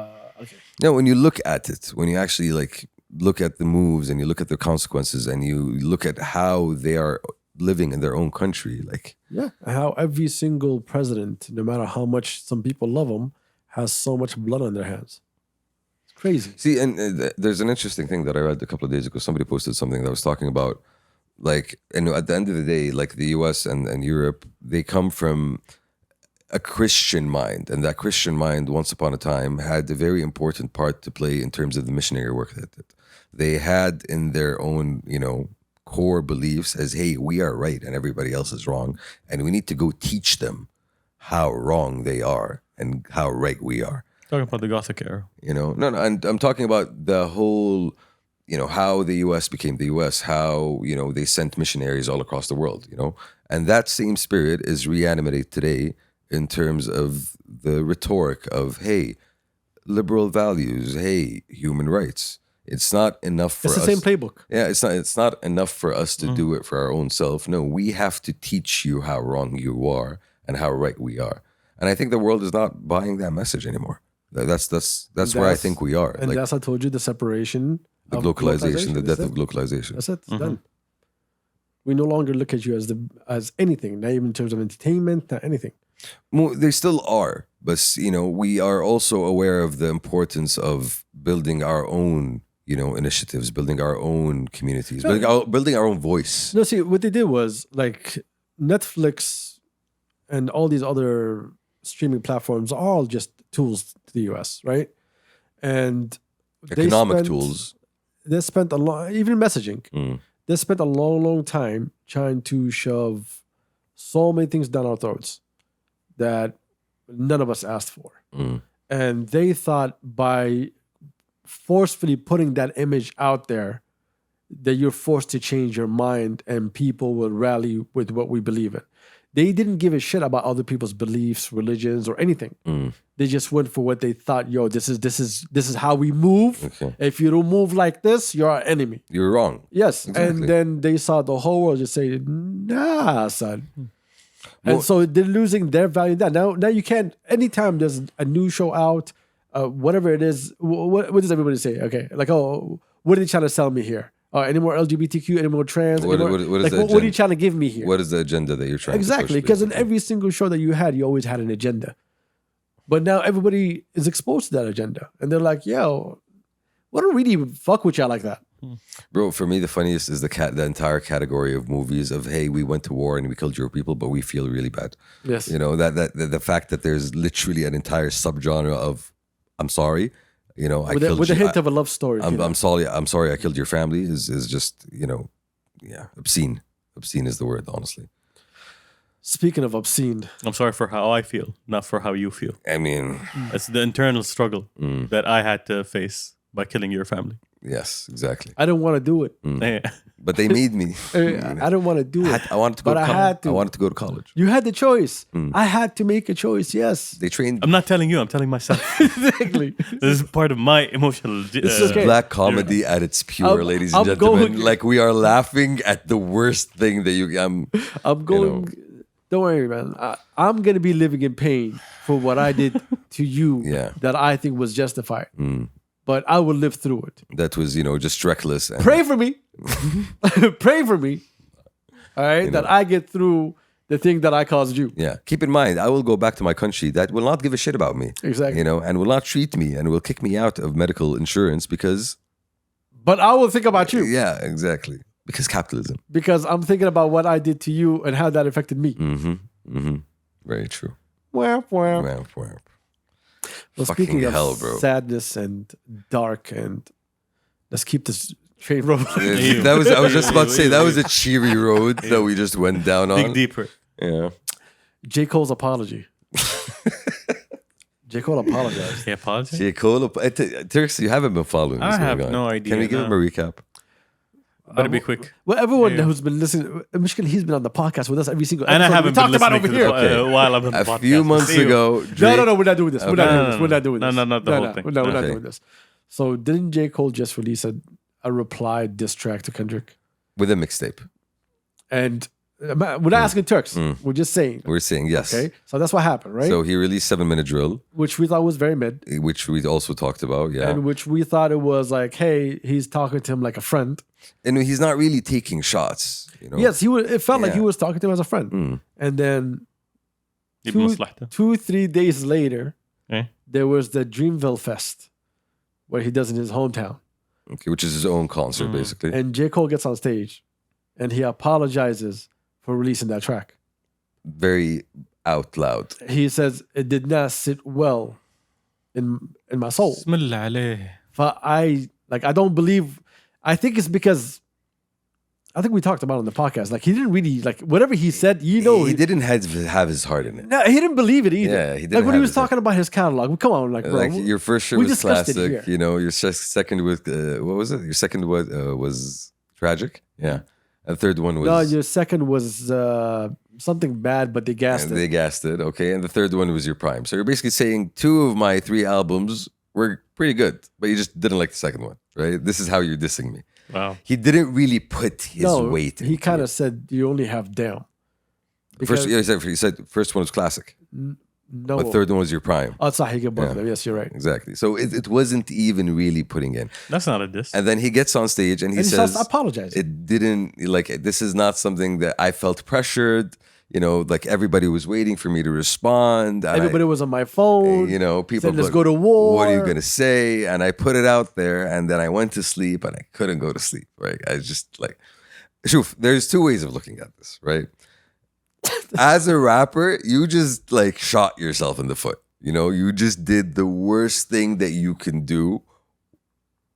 okay. No, when you look at it, when you actually look at the moves and you look at the consequences and you look at how they are living in their own country, Yeah, how every single president, no matter how much some people love them, has so much blood on their hands. It's crazy. see, and there's an interesting thing that I read a couple of days ago. Somebody posted something that was talking about, and at the end of the day, like the US and Europe, they come from a Christian mind, and that Christian mind, once upon a time, had a very important part to play in terms of the missionary work that they had in their own, core beliefs as, hey, we are right and everybody else is wrong, and we need to go teach them how wrong they are and how right we are. Talking about the Gothic era. No, and I'm talking about the whole, how the US became the US, how, they sent missionaries all across the world, and that same spirit is reanimated today in terms of the rhetoric of, hey, liberal values, hey, human rights. It's not enough for us. It's the same playbook. Yeah, it's not enough for us to do it for our own self. No, we have to teach you how wrong you are and how right we are. And I think the world is not buying that message anymore. That's where I think we are. And Like that's I told you the separation, the of glocalization, the death That's of it. glocalization. That's it. It's done. We no longer look at you as anything, not even in terms of entertainment, not anything. They still are, but we are also aware of the importance of building our own, initiatives, building our own communities, building our own voice. No, see, what they did was like Netflix and all these other streaming platforms are all just tools to the US, right? And Economic tools. They spent a lot, even messaging. They spent a long time trying to shove so many things down our throats that none of us asked for. And they thought by forcefully putting that image out there that you're forced to change your mind and people will rally with what we believe in. They didn't give a shit about other people's beliefs, religions, or anything. They just went for what they thought. This is how we move. Okay. If you don't move like this, you're our enemy. You're wrong. Yes, Exactly. and then they saw the whole world just say, "Nah, son." And so they're losing their value. Now you can't. Anytime there's a new show out, whatever it is, what does everybody say? Okay, like, oh, what are they trying to sell me here? Any more LGBTQ? Any more trans? What What are you trying to give me here? What is the agenda that you're trying Exactly, to push? because in every single show that you always had an agenda. But now everybody is exposed to that agenda, and they're like, "Yo, we don't really fuck with y'all like that." Bro, for me, the funniest is the entire category of movies of, hey, we went to war and we killed your people, but we feel really bad. Yes, The fact that there's literally an entire subgenre of, I'm sorry, I with killed a you. hint of a love story. I'm sorry I killed your family is just, obscene. Obscene is the word, honestly. Speaking of obscene, I'm sorry for how I feel, not for how you feel. I mean, It's the internal struggle that I had to face by killing your family. yes, exactly. I didn't want to do it. Yeah. But they made me. I didn't want to do it. I wanted to go But to I college. had to. I wanted to go to college. You had the choice. I had to make a choice. Yes, They trained. I'm not telling you, I'm telling myself. exactly. This is part of my emotional. This is okay. black comedy at its pure, ladies and I'm gentlemen. going- Like, we are laughing at the worst thing that you. I'm going. Don't worry, man. I'm gonna be living in pain for what I did to you. Yeah. That I think was justified. But I will live through it. That was, just reckless. And, Pray for me. Pray for me. All right, that I get through the thing that I caused you. yeah. Keep in mind, I will go back to my country that will not give a shit about me. Exactly. And will not treat me and will kick me out of medical insurance because. But I will think about you. Yeah, exactly. Because capitalism. Because I'm thinking about what I did to you and how that affected me. Very true. Wah, wah. Wamp, wamp. Well, Fucking speaking of hell, bro. sadness and dark, and let's keep this train rolling. I was just about to say, that was a cheery road that we just went down on. Dig deeper. Yeah. J. Cole's apology. J. Cole apologized. He apologized? J. Cole, Turks, you haven't been following this. I have going on. no idea, Can we give no. him a recap? Better be quick. Well, everyone Yeah. who's been listening, Mishkin, he's been on the podcast with us every single And I episode. haven't we been talked about listening over to here. the, while I'm on the A podcast. few months See you. ago, Drake, No, we're not doing this. We're not doing this. We're not doing this. No, not the whole thing. We're not Okay. doing this. So didn't J. Cole just release a reply diss track to Kendrick? with a mixtape. And we're not asking Turks. We're just saying. We're saying yes. Okay, so that's what happened, right? So he released 7-minute drill, Which we thought was very mid, which we also talked about. Yeah. and which we thought it was like, hey, he's talking to him like a friend. And he's not really taking shots. Yes, he was. It felt like he Yeah. was talking to him as a friend. And then يجيب مصلحته. 2-3 days later, Eh? there was the Dreamville Fest, where he does in his hometown, Okay, which is his own concert, basically. and J. Cole gets on stage, and he apologizes for releasing that track. Very out loud. He says it did not sit well in my soul. بسم الله عليه. But I don't believe. I think it's because I think we talked about it on the podcast. Like he didn't really like whatever he said. He didn't have his heart in it. No, he didn't believe it either. Yeah, he didn't like when he have was his heart. talking about his catalog. Come on, like bro. Like your first shit we was discussed it classic. here. Your second with what was it? Your second was tragic. Yeah, and the third one was No, your second was something bad, but they gassed it. they gassed it. Okay, and the third one was your prime. So you're basically saying 2 of my 3 albums were pretty good, but you just didn't like the second one, right? This is how you're dissing me. Wow. He didn't really put his weight. He into kind it. of said you only have down. First, he said first one was classic. No. But third one was your prime. Oh, sorry, he get both of them. Yes, you're right. Exactly. So it wasn't even really putting in. That's not a diss. And then he gets on stage and he And he says, starts apologizing. it didn't, like, this is not something that I felt pressured. You know, like everybody was waiting for me to respond. And Everybody was on my phone. you know, people said, let's like, go to war. What are you going to say? And I put it out there and then I went to sleep and I couldn't go to sleep, right? I just like, shoof, there's two ways of looking at this, right? As a rapper, you just like shot yourself in the foot. You know, you just did the worst thing that you can do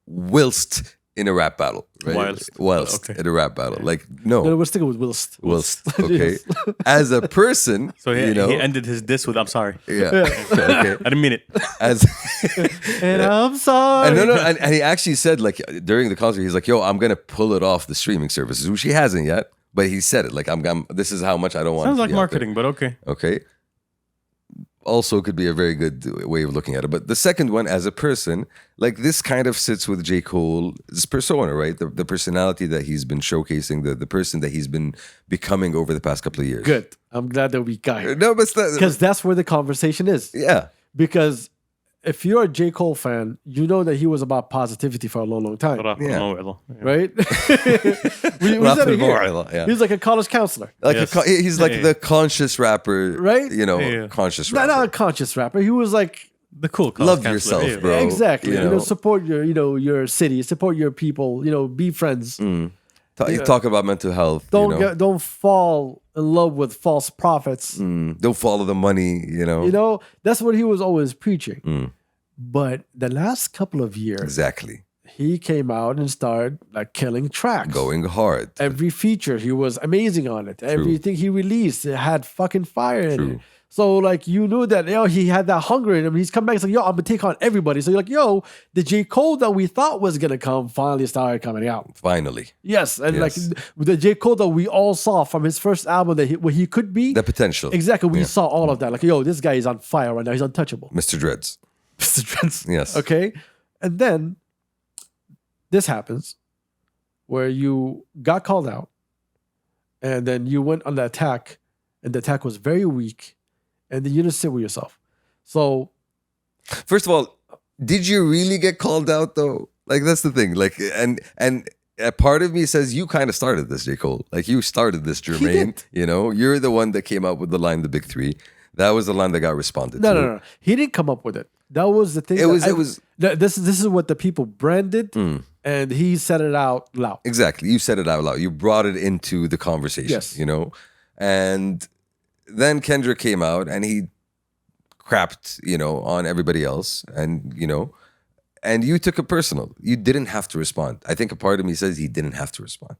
whilst in a rap battle, right? Whilst okay. in a rap battle. Like, No, no. we're sticking with whilst. Whilst, okay. Yes. As a person, So he, you know, he ended his diss with, I'm sorry. yeah. Okay. I didn't mean it. As And I'm sorry. and and he actually said, like, during the concert, he's like, yo, I'm gonna pull it off the streaming services, which he hasn't yet, but he said it. Like, I'm this is how much I don't want Sounds to like be out there. marketing, but okay. Okay. Also could be a very good way of looking at it. But the second one, as a person, like this kind of sits with J. Cole's persona, right? The personality that he's been showcasing, the person that he's been becoming over the past couple of years. Good. I'm glad that we got here. No, but it's not, Because that's where the conversation is. yeah. Because if you're a J. Cole fan, you know that he was about positivity for a long, long time. Yeah. Right? we said it here. Yeah. He's like a college counselor. Like Yes. he's like Yeah. the conscious rapper, Right? You know, Yeah. conscious Not rapper. a conscious rapper. He was like, The cool college Love counselor, yourself, bro. exactly. you You know, know. support your, your city, support your people, be friends. You talk about mental health. Don't fall in love with false prophets. Don't follow the money. That's what he was always preaching. Mm. But the last couple of years, Exactly. he came out and started like killing tracks. Going hard. Every feature, he was amazing on it. Everything he released, it had fucking fire in it. So like you knew that he had that hunger in him. He's come back. He's like, yo, I'm gonna take on everybody. So you're like, yo, the J. Cole that we thought was gonna come finally started coming out. Finally. Yes, and Yes. like the J. Cole that we all saw from his first album that what he could be. The potential. Exactly, we saw all of that. Like, yo, this guy is on fire right now. He's untouchable. Mr. Dreads. Mr. Trent. Yes. Okay. And then this happens where you got called out and then you went on the attack and the attack was very weak and then you didn't sit with yourself. So First of all, did you really get called out though? Like that's the thing. Like and a part of me says you kind of started this, J. Cole. Like you started this, Jermaine. did. You're the one that came up with the line, the big three. That was the line that got responded to. no. He didn't come up with it. That was the thing. This is what the people branded and he said it out loud. Exactly. You said it out loud. You brought it into the conversation. Yes. And then Kendrick came out and he crapped, on everybody else. And you took it personal. You didn't have to respond. I think a part of me says he didn't have to respond,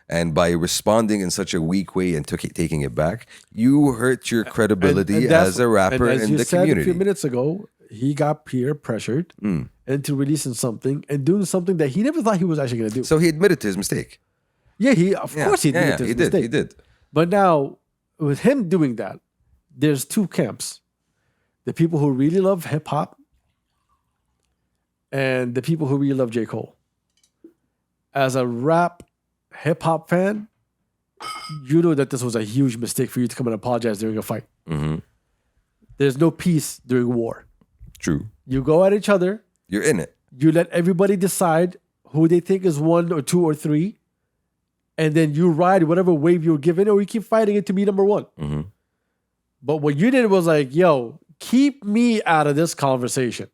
And by responding in such a weak way and taking it back, you hurt your credibility And that's as a rapper and as in you the said community. a few minutes ago, he got peer pressured into releasing something and doing something that he never thought he was actually going to do. So he admitted to his mistake. Yeah, of course he admitted to his mistake. He did. But now, with him doing that, there's two camps. The people who really love hip hop and the people who really love J. Cole. As a rap hip hop fan, you know that this was a huge mistake for you to come and apologize during a fight. Mm-hmm. There's no peace during war. True. You go at each other. You're in it. You let everybody decide who they think is 1 or 2 or 3. And then you ride whatever wave you're given or you keep fighting it to be number 1. Mm-hmm. But what you did was like, yo, keep me out of this conversation.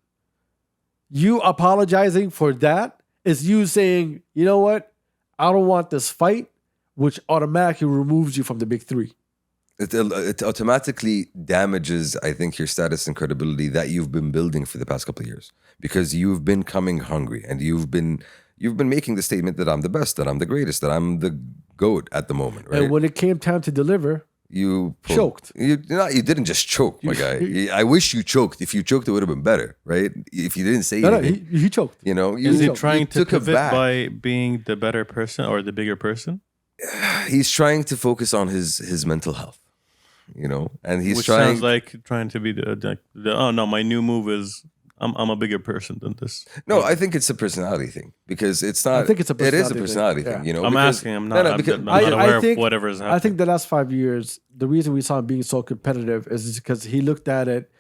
You apologizing for that is you saying, you know what? I don't want this fight, which automatically removes you from the big 3. It automatically damages, I think, your status and credibility that you've been building for the past couple of years, because you've been coming hungry and you've been making the statement that I'm the best, that I'm the greatest, that I'm the GOAT at the moment, right? And when it came time to deliver, you choked. You didn't just choke, my guy. I wish you choked. If you choked, it would have been better, right? If you didn't say anything, he choked. Is he trying to took it pivot back. by being the better person or the bigger person? He's trying to focus on his mental health, and he's Which trying. sounds like trying to be the oh no, my new move is I'm a bigger person than this. No, I think it's a personality thing because it's not. I think it's a It is a personality personality thing, thing. yeah. You know, I'm because- asking. I'm No, not. no, I'm, because- I'm not aware of whatever is happening. I think the last 5 years, the reason we saw him being so competitive is because he looked at it,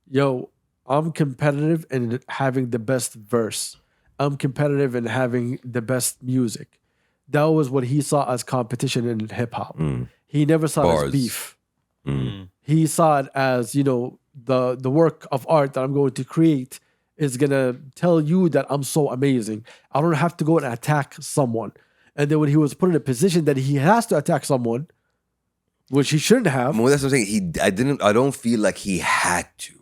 yo, I'm competitive in having the best verse. I'm competitive in having the best music. That was what he saw as competition in hip hop. He never saw it Bars. as beef. He saw it as, the work of art that I'm going to create is gonna tell you that I'm so amazing. I don't have to go and attack someone. And then when he was put in a position that he has to attack someone, which he shouldn't have. Well, that's what I'm saying. I don't feel like he had to.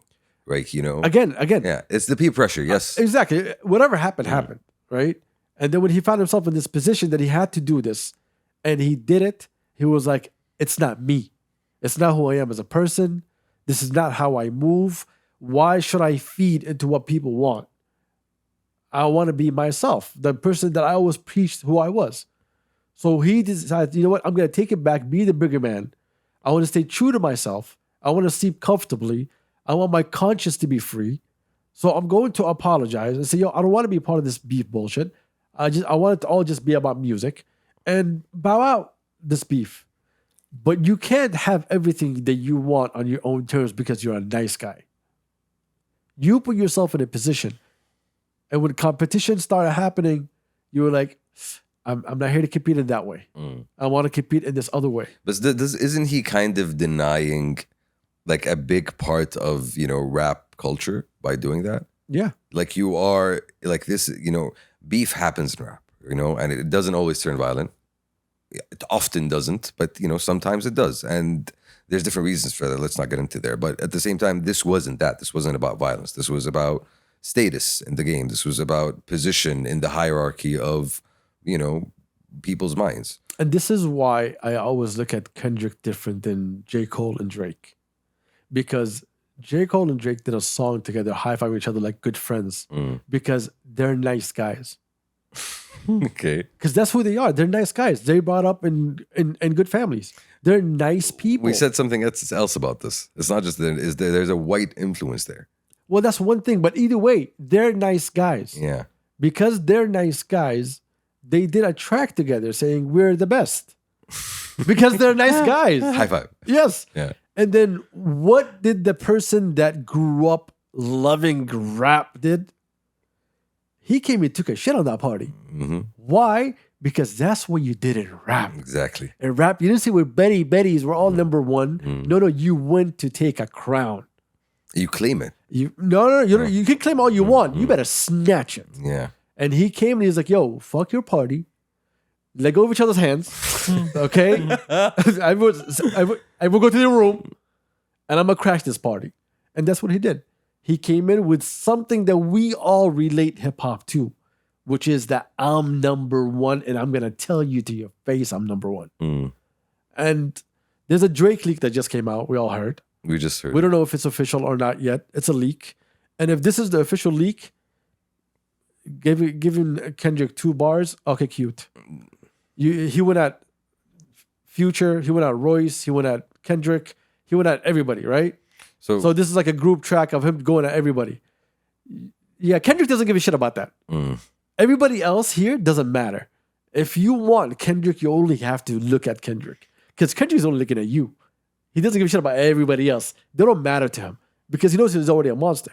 Right? You know. Again. Yeah, it's the peer pressure. Yes. Exactly. Whatever happened, happened. Right? And then when he found himself in this position that he had to do this, and he did it, he was like, it's not me. It's not who I am as a person. This is not how I move. Why should I feed into what people want? I want to be myself, the person that I always preached who I was. So he decided, you know what? I'm going to take it back, be the bigger man. I want to stay true to myself. I want to sleep comfortably. I want my conscience to be free. So I'm going to apologize and say, yo, I don't want to be part of this beef bullshit. I want it to all just be about music and bow out this beef. But you can't have everything that you want on your own terms because you're a nice guy. You put yourself in a position, and when competition started happening, you were like, I'm not here to compete in that way. I want to compete in this other way. But isn't he kind of denying like a big part of, rap culture by doing that? Yeah. Like you are like this, beef happens in rap, and it doesn't always turn violent. It often doesn't, but sometimes it does. And there's different reasons for that. Let's not get into there. But at the same time, this wasn't that. This wasn't about violence. This was about status in the game. This was about position in the hierarchy of, people's minds. And this is why I always look at Kendrick different than J. Cole and Drake. Because J. Cole and Drake did a song together, high-fiving each other like good friends. Because they're nice guys. Okay. Because that's who they are. They're nice guys. They brought up in good families. They're nice people. We said something else about this. It's not just that there's a white influence there. Well, that's one thing. But either way, they're nice guys. Yeah. Because they're nice guys, they did a track together saying we're the best. Because they're nice guys. High five. Yes. Yeah. And then what did the person that grew up loving rap did? He came and took a shit on that party. Why? Because that's what you did in rap. Exactly. In rap, you didn't say we're Betty's, we're all number one. No, you went to take a crown. You claim it. No, you can claim all you want. You better snatch it. Yeah. And he came and he's like, yo, fuck your party. Let go of each other's hands. Okay? I will go to the room and I'm going to crash this party. And that's what he did. He came in with something that we all relate hip hop to, which is that I'm number one and I'm going to tell you to your face I'm number one. And there's a Drake leak that just came out. We all heard. We just heard. We don't know if it's official or not yet. It's a leak. And if this is the official leak, giving Kendrick 2 bars, okay, cute. He went at Future, he went at Royce, he went at Kendrick, he went at everybody, right? So this is like a group track of him going at everybody. Yeah, Kendrick doesn't give a shit about that. Everybody else here doesn't matter. If you want Kendrick, you only have to look at Kendrick. Because Kendrick's only looking at you. He doesn't give a shit about everybody else. They don't matter to him. Because he knows he's already a monster.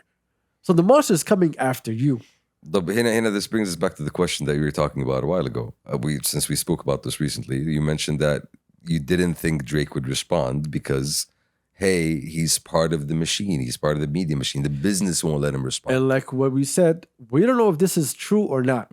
So the monster is coming after you. This brings us back to the question that you were talking about a while ago. Since we spoke about this recently, you mentioned that you didn't think Drake would respond because, hey, he's part of the machine. He's part of the media machine. The business won't let him respond. And like what we said, we don't know if this is true or not.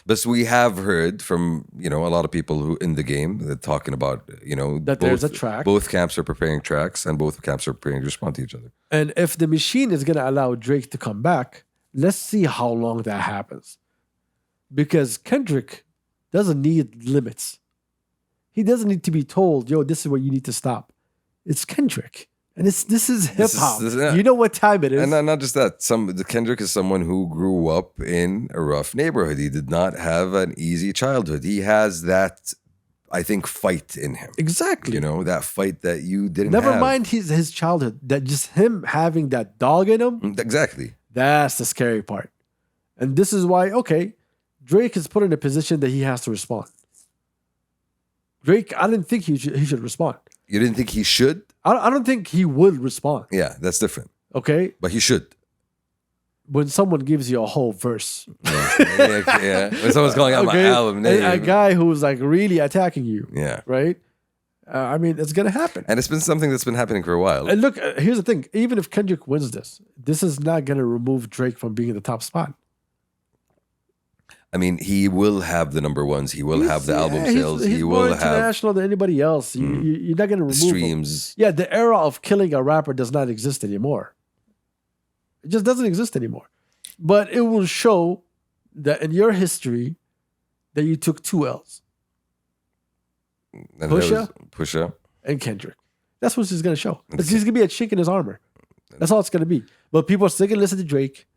But we have heard from, a lot of people who in the game that talking about, That there's a track. Both camps are preparing tracks and both camps are preparing to respond to each other. And if the machine is going to allow Drake to come back, let's see how long that happens. Because Kendrick doesn't need limits. He doesn't need to be told, yo, this is where you need to stop. It's Kendrick. And this is hip hop. You know what time it is. And not just that. Kendrick is someone who grew up in a rough neighborhood. He did not have an easy childhood. He has that, I think, fight in him. Exactly. That fight that you didn't Never have. mind his childhood. That just him having that dog in him. Exactly. That's the scary part. And this is why, okay, Drake is put in a position that he has to respond. Drake, I didn't think he should respond. You didn't think he should? I don't think he would respond. Yeah, that's different. Okay? But he should. When someone gives you a whole verse. Yeah. When someone's calling out my album name. A guy who's like really attacking you. Yeah. Right? I mean, it's going to happen. And it's been something that's been happening for a while. And look, here's the thing. Even if Kendrick wins this is not going to remove Drake from being in the top spot. I mean, he will have the number ones. He will have the album sales. He's He more will have international than anybody else. You're not going to remove streams. him. Yeah, the era of killing a rapper does not exist anymore. It just doesn't exist anymore. But it will show that in your history that you took 2 L's. And Pusha and Kendrick. That's what he's going to show. He's going to be a chink in his armor. That's all it's going to be. But people are still going to listen to Drake.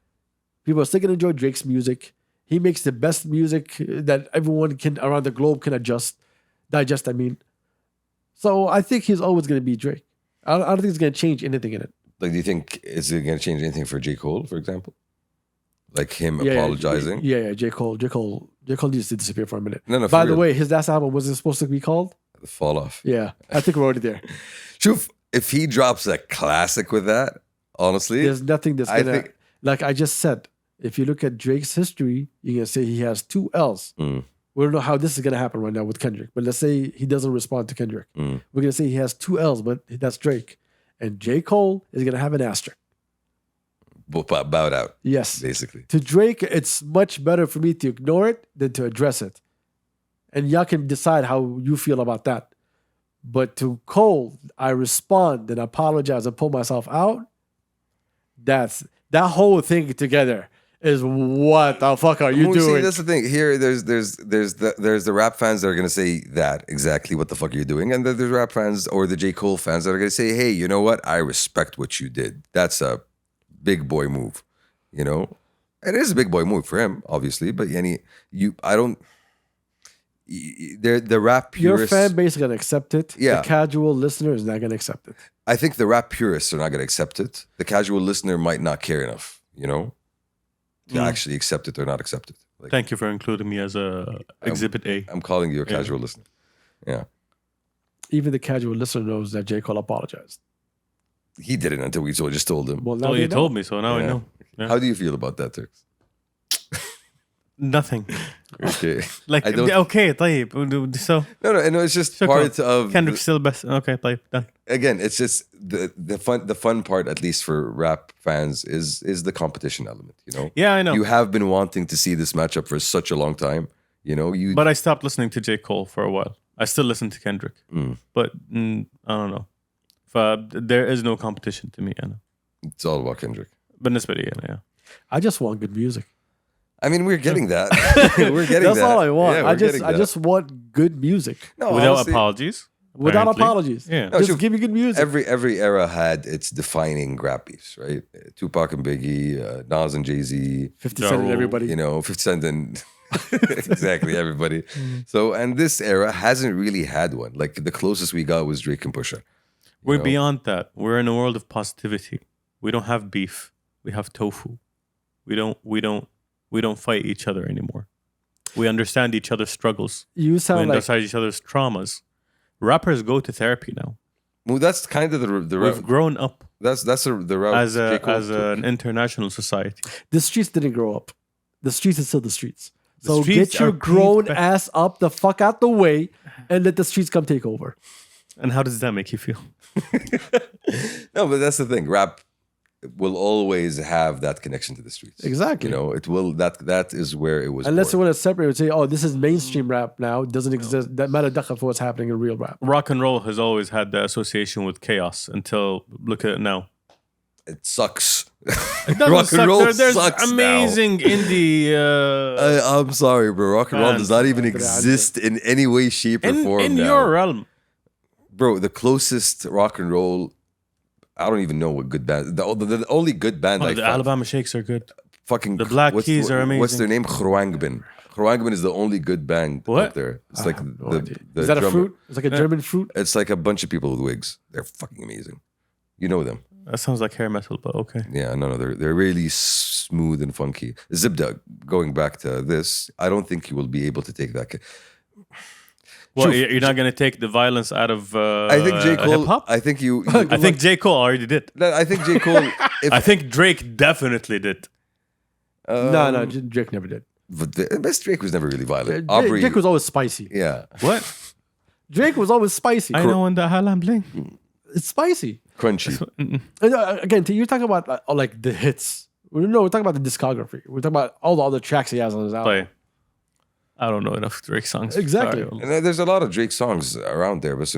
People are still going to enjoy Drake's music. He makes the best music that everyone can around the globe can digest. I mean, so I think he's always going to be Drake. I don't think it's going to change anything in it. Like, do you think is it going to change anything for J. Cole, for example? Like him apologizing? Yeah, J. Cole needs to disappear for a minute. No, By the way, his last album wasn't supposed to be called The Fall Off. Yeah, I think we're already there. Shuf, if he drops a classic with that, honestly, there's nothing that's gonna like I just said. If you look at Drake's history, you're gonna say he has 2 L's. We don't know how this is gonna happen right now with Kendrick, but let's say he doesn't respond to Kendrick. We're gonna say he has 2 L's, but that's Drake, and J. Cole is gonna have an asterisk. Bowed out. Yes, basically. To Drake, it's much better for me to ignore it than to address it, and y'all can decide how you feel about that. But to Cole, I respond and apologize and pull myself out. That whole thing together is what the fuck are you doing? See, that's the thing. Here, there's the rap fans that are gonna say that exactly what the fuck are you doing, and then there's rap fans or the J. Cole fans that are gonna say, hey, you know what? I respect what you did. That's a big boy move. You know, it is a big boy move for him, obviously. But the rap purists, your fan base is gonna accept it. Yeah. The casual listener is not gonna accept it. I think the rap purists are not gonna accept it. The casual listener might not care enough, you know, to actually accept it or not accept it. Like, thank you for including me as a Exhibit A. I'm calling you a casual listener. Yeah. Even the casual listener knows that J. Cole apologized. He didn't until we just told him. Well, now you told me, so now I know. Yeah. How do you feel about that, Turks? Nothing. Okay. Like, okay, طيب. So no, it's just part of Kendrick's still best. Okay, طيب, done. Again, it's just the fun part, at least for rap fans, is the competition element, you know? Yeah, I know. You have been wanting to see this matchup for such a long time, you know? But I stopped listening to J. Cole for a while. I still listen to Kendrick. But I don't know. There is no competition to me, Anna. It's all about Kendrick. بالنسبة لي أنا, yeah. I just want good music. I mean, we're getting that. We're getting That's that. all I want. Yeah, I just want good music. No, Without honestly, apologies. Without apparently. apologies. Yeah. No, Just give me good music. Every era had its defining rap beefs, right? Tupac and Biggie, Nas and Jay-Z, 50 Cent and everybody. you know, 50 Cent and exactly everybody. So, and this era hasn't really had one. Like the closest we got was Drake and Pusha. We're beyond that. We're in a world of positivity. We don't have beef. We have tofu. We don't fight each other anymore. We understand each other's struggles. You We sound like understand each other's traumas. Rappers go to therapy now. Well, that's kind of the We've grown up that's the route as J. Cole took. an international society. the streets didn't grow up. The streets are still the streets. The So streets get your are grown paved ass up the fuck out the way and let the streets come take over. And how does that make you feel? No, but that's the thing. Rap will always have that connection to the streets. Exactly. You know, it will. That is where it was. Unless you born. want to separate and say, oh, this is mainstream rap now. It doesn't exist. That matter for what's happening in real rap. Rock and roll has always had the association with chaos until look at it now. It sucks. It doesn't Rock suck. and roll There's sucks amazing indie I'm sorry, bro. Rock and roll Man. does not even exist in any way, shape, or form in now. your realm. Bro, the closest rock and roll. I don't even know what good band. The only good band Oh, I the found, Alabama Shakes are good. fucking the Black Keys are amazing. What's their name? Khruangbin. Khruangbin is the only good band What? out there. It's like No the idea. Is that a drummer- fruit? It's like a German fruit. It's like a bunch of people with wigs. They're fucking amazing. You know them. That sounds like hair metal, but okay. Yeah, no, they're really smooth and funky. Zibda, going back to this, I don't think you will be able to take that. Well, Shuf, you're not going to take the violence out of I think J. Cole. hip hop? I think you. I think J. Cole already did. No, I think J. Cole. I think Drake definitely did. No, Drake never did. But the best Drake was never really violent. Aubrey, Drake was always spicy. yeah, What? Drake was always spicy. I know when the hell I'm bling. It's spicy. crunchy. And, again, you're talking about like the hits. No, we're talking about the discography. We're talking about all the other tracks he has on his album. Play. I don't know enough Drake songs. Exactly. Sorry. And there's a lot of Drake songs around there, but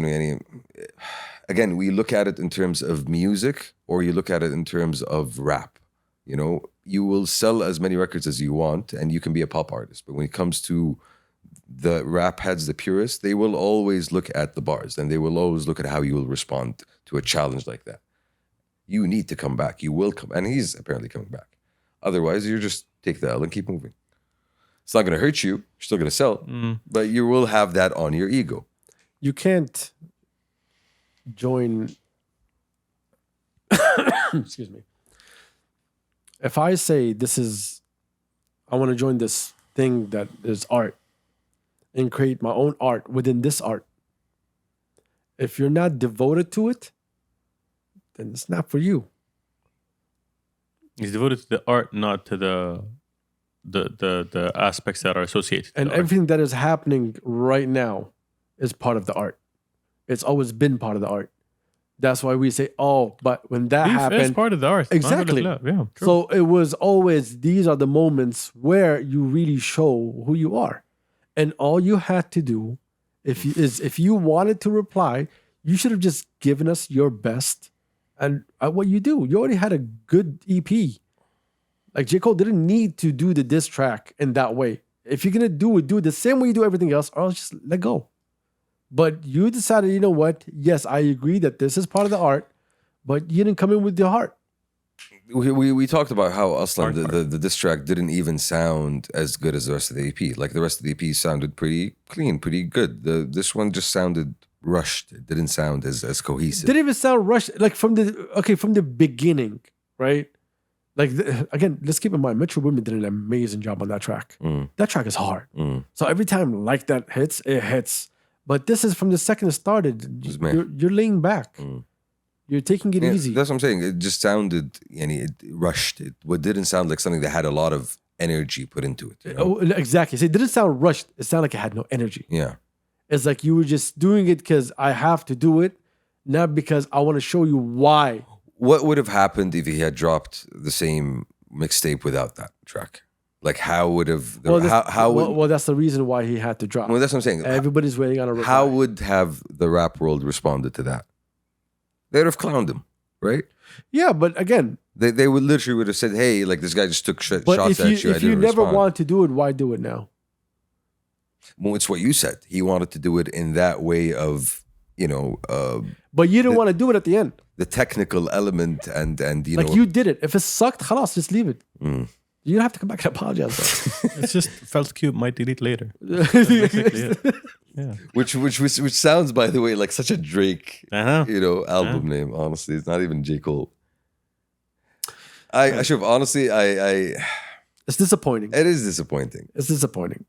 again, we look at it in terms of music, or you look at it in terms of rap. You know, you will sell as many records as you want, and you can be a pop artist. But when it comes to the rap heads, the purists, they will always look at the bars, and they will always look at how you will respond to a challenge like that. You need to come back. You will come, and he's apparently coming back. Otherwise, you just take the L and keep moving. It's not going to hurt you. You're still going to sell, but you will have that on your ego. You can't join. Excuse me. If I say I want to join this thing that is art and create my own art within this art, if you're not devoted to it, then it's not for you. He's devoted to the art, not to the aspects that are associated. And to the art. everything that is happening right now is part of the art. It's always been part of the art. That's why we say, oh, but when that Beef happened, is part of the art. Exactly. Yeah, true. so it was always, these are the moments where you really show who you are. And all you had to do, if you wanted to reply, you should have just given us your best. And what you do, you already had a good EP. Like J. Cole didn't need to do the diss track in that way. If you're gonna do it the same way you do everything else, or else just let go. But you decided, you know what? Yes, I agree that this is part of the art, but you didn't come in with your heart. We talked about how Aslan, the diss track didn't even sound as good as the rest of the EP. Like the rest of the EP sounded pretty clean, pretty good. This one just sounded rushed. It didn't sound as cohesive. Didn't even sound rushed. Like from the beginning, right? Like again, let's keep in mind, Metro Boomin did an amazing job on that track. That track is hard. So every time like that hits, it hits. But this is from the second it started. You're laying back. You're taking it easy. That's what I'm saying. It just sounded, it rushed. It didn't sound like something that had a lot of energy put into it. You know? Oh, exactly. So it didn't sound rushed. It sounded like it had no energy. Yeah. It's like you were just doing it because I have to do it, not because I want to show you why. What would have happened if he had dropped the same mixtape without that track? Like, how would have? Well, that's the reason why he had to drop. Well, that's what I'm saying. Everybody's waiting on a reply. How would have the rap world responded to that? They'd have clowned him, right? Yeah, but again, they would have said, "Hey, like this guy just took shots at you." If you never want to do it, why do it now? Well, it's what you said. He wanted to do it in that way of, but you didn't want to do it at the end. The technical element and you did it. If it sucked, khalas, just leave it. You don't have to come back and apologize. It's just felt cute, might delete later. Yeah. Which sounds, by the way, like such a Drake, album name. Honestly, it's not even J. Cole. I should have honestly. It's disappointing. It is disappointing. It's disappointing.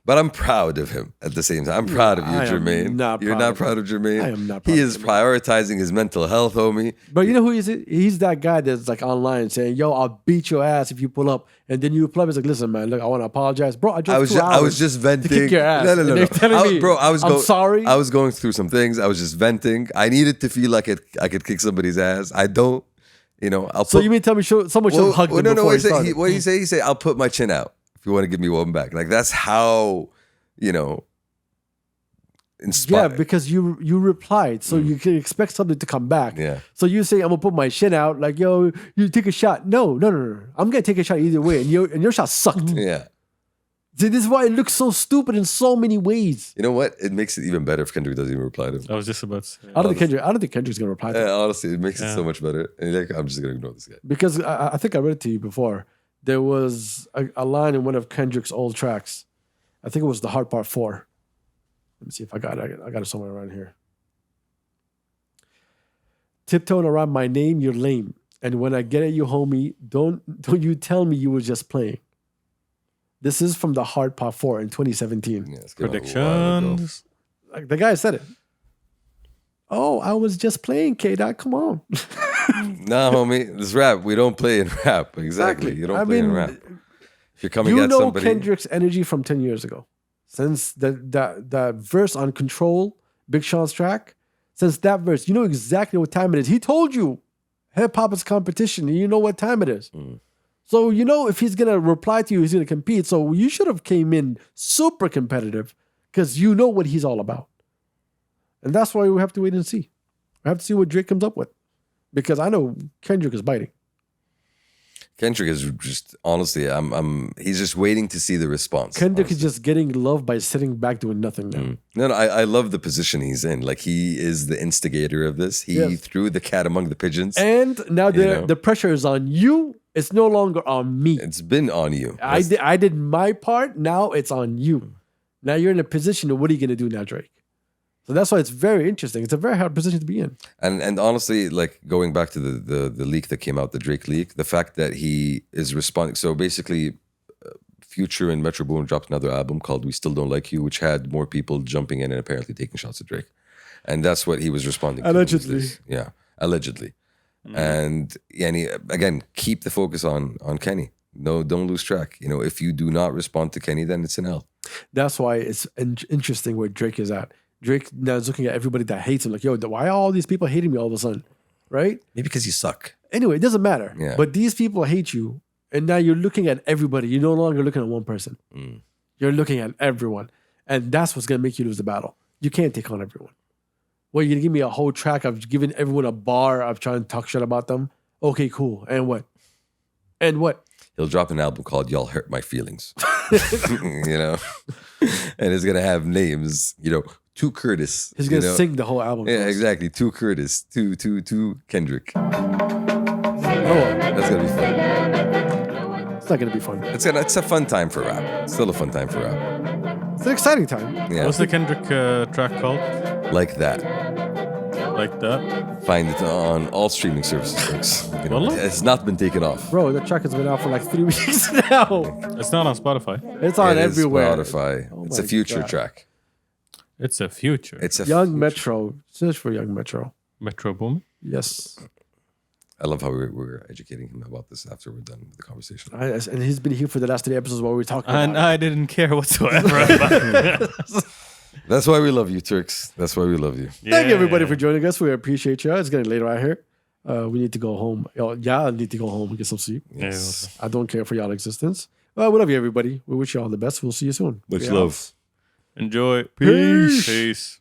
But I'm proud of him at the same time. I'm proud of you, Jermaine. You're not proud of Jermaine? I am not proud He of is Jermaine. prioritizing his mental health, homie. But you know who he is? He's that guy that's like online saying, yo, I'll beat your ass if you pull up. And then you pull up, it's like, listen, man, look, I want to apologize. Bro, I was just venting. To kick your ass. No. And they're telling me, bro, I'm sorry. I was going through some things. I was just venting. I needed to feel like I could kick somebody's ass. I don't, So you mean tell me someone should have hugged him before he started? What did he say? He said, I'll put my chin out if you want to give me one back. Like, that's how... inspired. Yeah, because you replied, so you can expect something to come back. Yeah. So you say, I'm gonna put my shin out, like, yo, you take a shot. No. I'm gonna take a shot either way, and your shot sucked. Yeah. See, this is why it looks so stupid in so many ways. You know what? It makes it even better if Kendrick doesn't even reply to him. I was just about to say. I don't think Kendrick's gonna reply to him. Honestly, it makes it so much better. And you're like, I'm just gonna ignore this guy. Because I think I read it to you before. There was a line in one of Kendrick's old tracks. I think it was The Hard Part 4. Let me see if I got it. I got it somewhere around here. tiptoeing around my name, you're lame. And when I get at you, homie, don't you tell me you were just playing. This is from the Hard Part 4 in 2017. Yeah, it's been a while ago. Predictions. Like the guy said it. Oh, I was just playing, K-Dot. Come on. Nah, homie, this rap. We don't play in rap. Exactly. You don't play in rap. If you're coming You at know somebody, Kendrick's energy from 10 years ago. Since that verse on Control, Big Sean's track, since that verse, you know exactly what time it is. He told you hip-hop is competition, and you know what time it is. So you know if he's going to reply to you, he's going to compete. So you should have came in super competitive because you know what he's all about. And that's why we have to wait and see. We have to see what Drake comes up with. Because I know Kendrick is biting. Kendrick is just honestly, he's just waiting to see the response. Kendrick is just getting love by sitting back doing nothing now. No, I love the position he's in. Like he is the instigator of this. He threw the cat among the pigeons. And now the pressure is on you. It's no longer on me. It's been on you. I did my part. Now it's on you. Now you're in a position of what are you going to do now, Drake? So that's why it's very interesting. It's a very hard position to be in. And honestly, like going back to the leak that came out, the Drake leak, the fact that he is responding. So basically, Future and Metro Boomin dropped another album called "We Still Don't Like You," which had more people jumping in and apparently taking shots at Drake, and that's what he was responding to. Allegedly. Yeah, allegedly. And again, keep the focus on Kenny. No, don't lose track. You know, if you do not respond to Kenny, then it's an L. That's why it's interesting where Drake is at. Drake now is looking at everybody that hates him like, yo, why are all these people hating me all of a sudden? Right? Maybe because you suck. Anyway, it doesn't matter. Yeah. But these people hate you. And now you're looking at everybody. You're no longer looking at one person. You're looking at everyone. And that's what's going to make you lose the battle. You can't take on everyone. Well, you're going to give me a whole track of giving everyone a bar of trying to talk shit about them? Okay, cool. And what? And what? He'll drop an album called "Y'all Hurt My Feelings," you know, and it's gonna have names, you know, to Curtis. He's gonna sing the whole album. Yeah, exactly. To Curtis, to Kendrick. Oh, that's gonna be fun. It's not gonna be fun. It's a fun time for rap. It's still a fun time for rap. It's an exciting time. Yeah, What's the Kendrick track called? like that. Like that? Find it on all streaming services, folks. You know, Wallah? it's not been taken off. Bro, that track has been out for like 3 weeks now. It's not on Spotify. It's on It is everywhere. Spotify. Oh It's a my Future God. track. It's a Future. It's a Young Future. Metro. Search for Young Metro. Metro Boomin. Yes. I love how we're educating him about this after we're done with the conversation. And he's been here for the last 3 episodes while we were talking And about it. I didn't care whatsoever about it. That's why we love you, Turks. That's why we love you. Thank you, everybody, for joining us. We appreciate you. It's getting later out here. We need to go home. Y'all need to go home and get some sleep. Yes. I don't care for y'all existence. We love you, everybody. We wish you all the best. We'll see you soon. Much We love. out. Enjoy. Peace. Peace.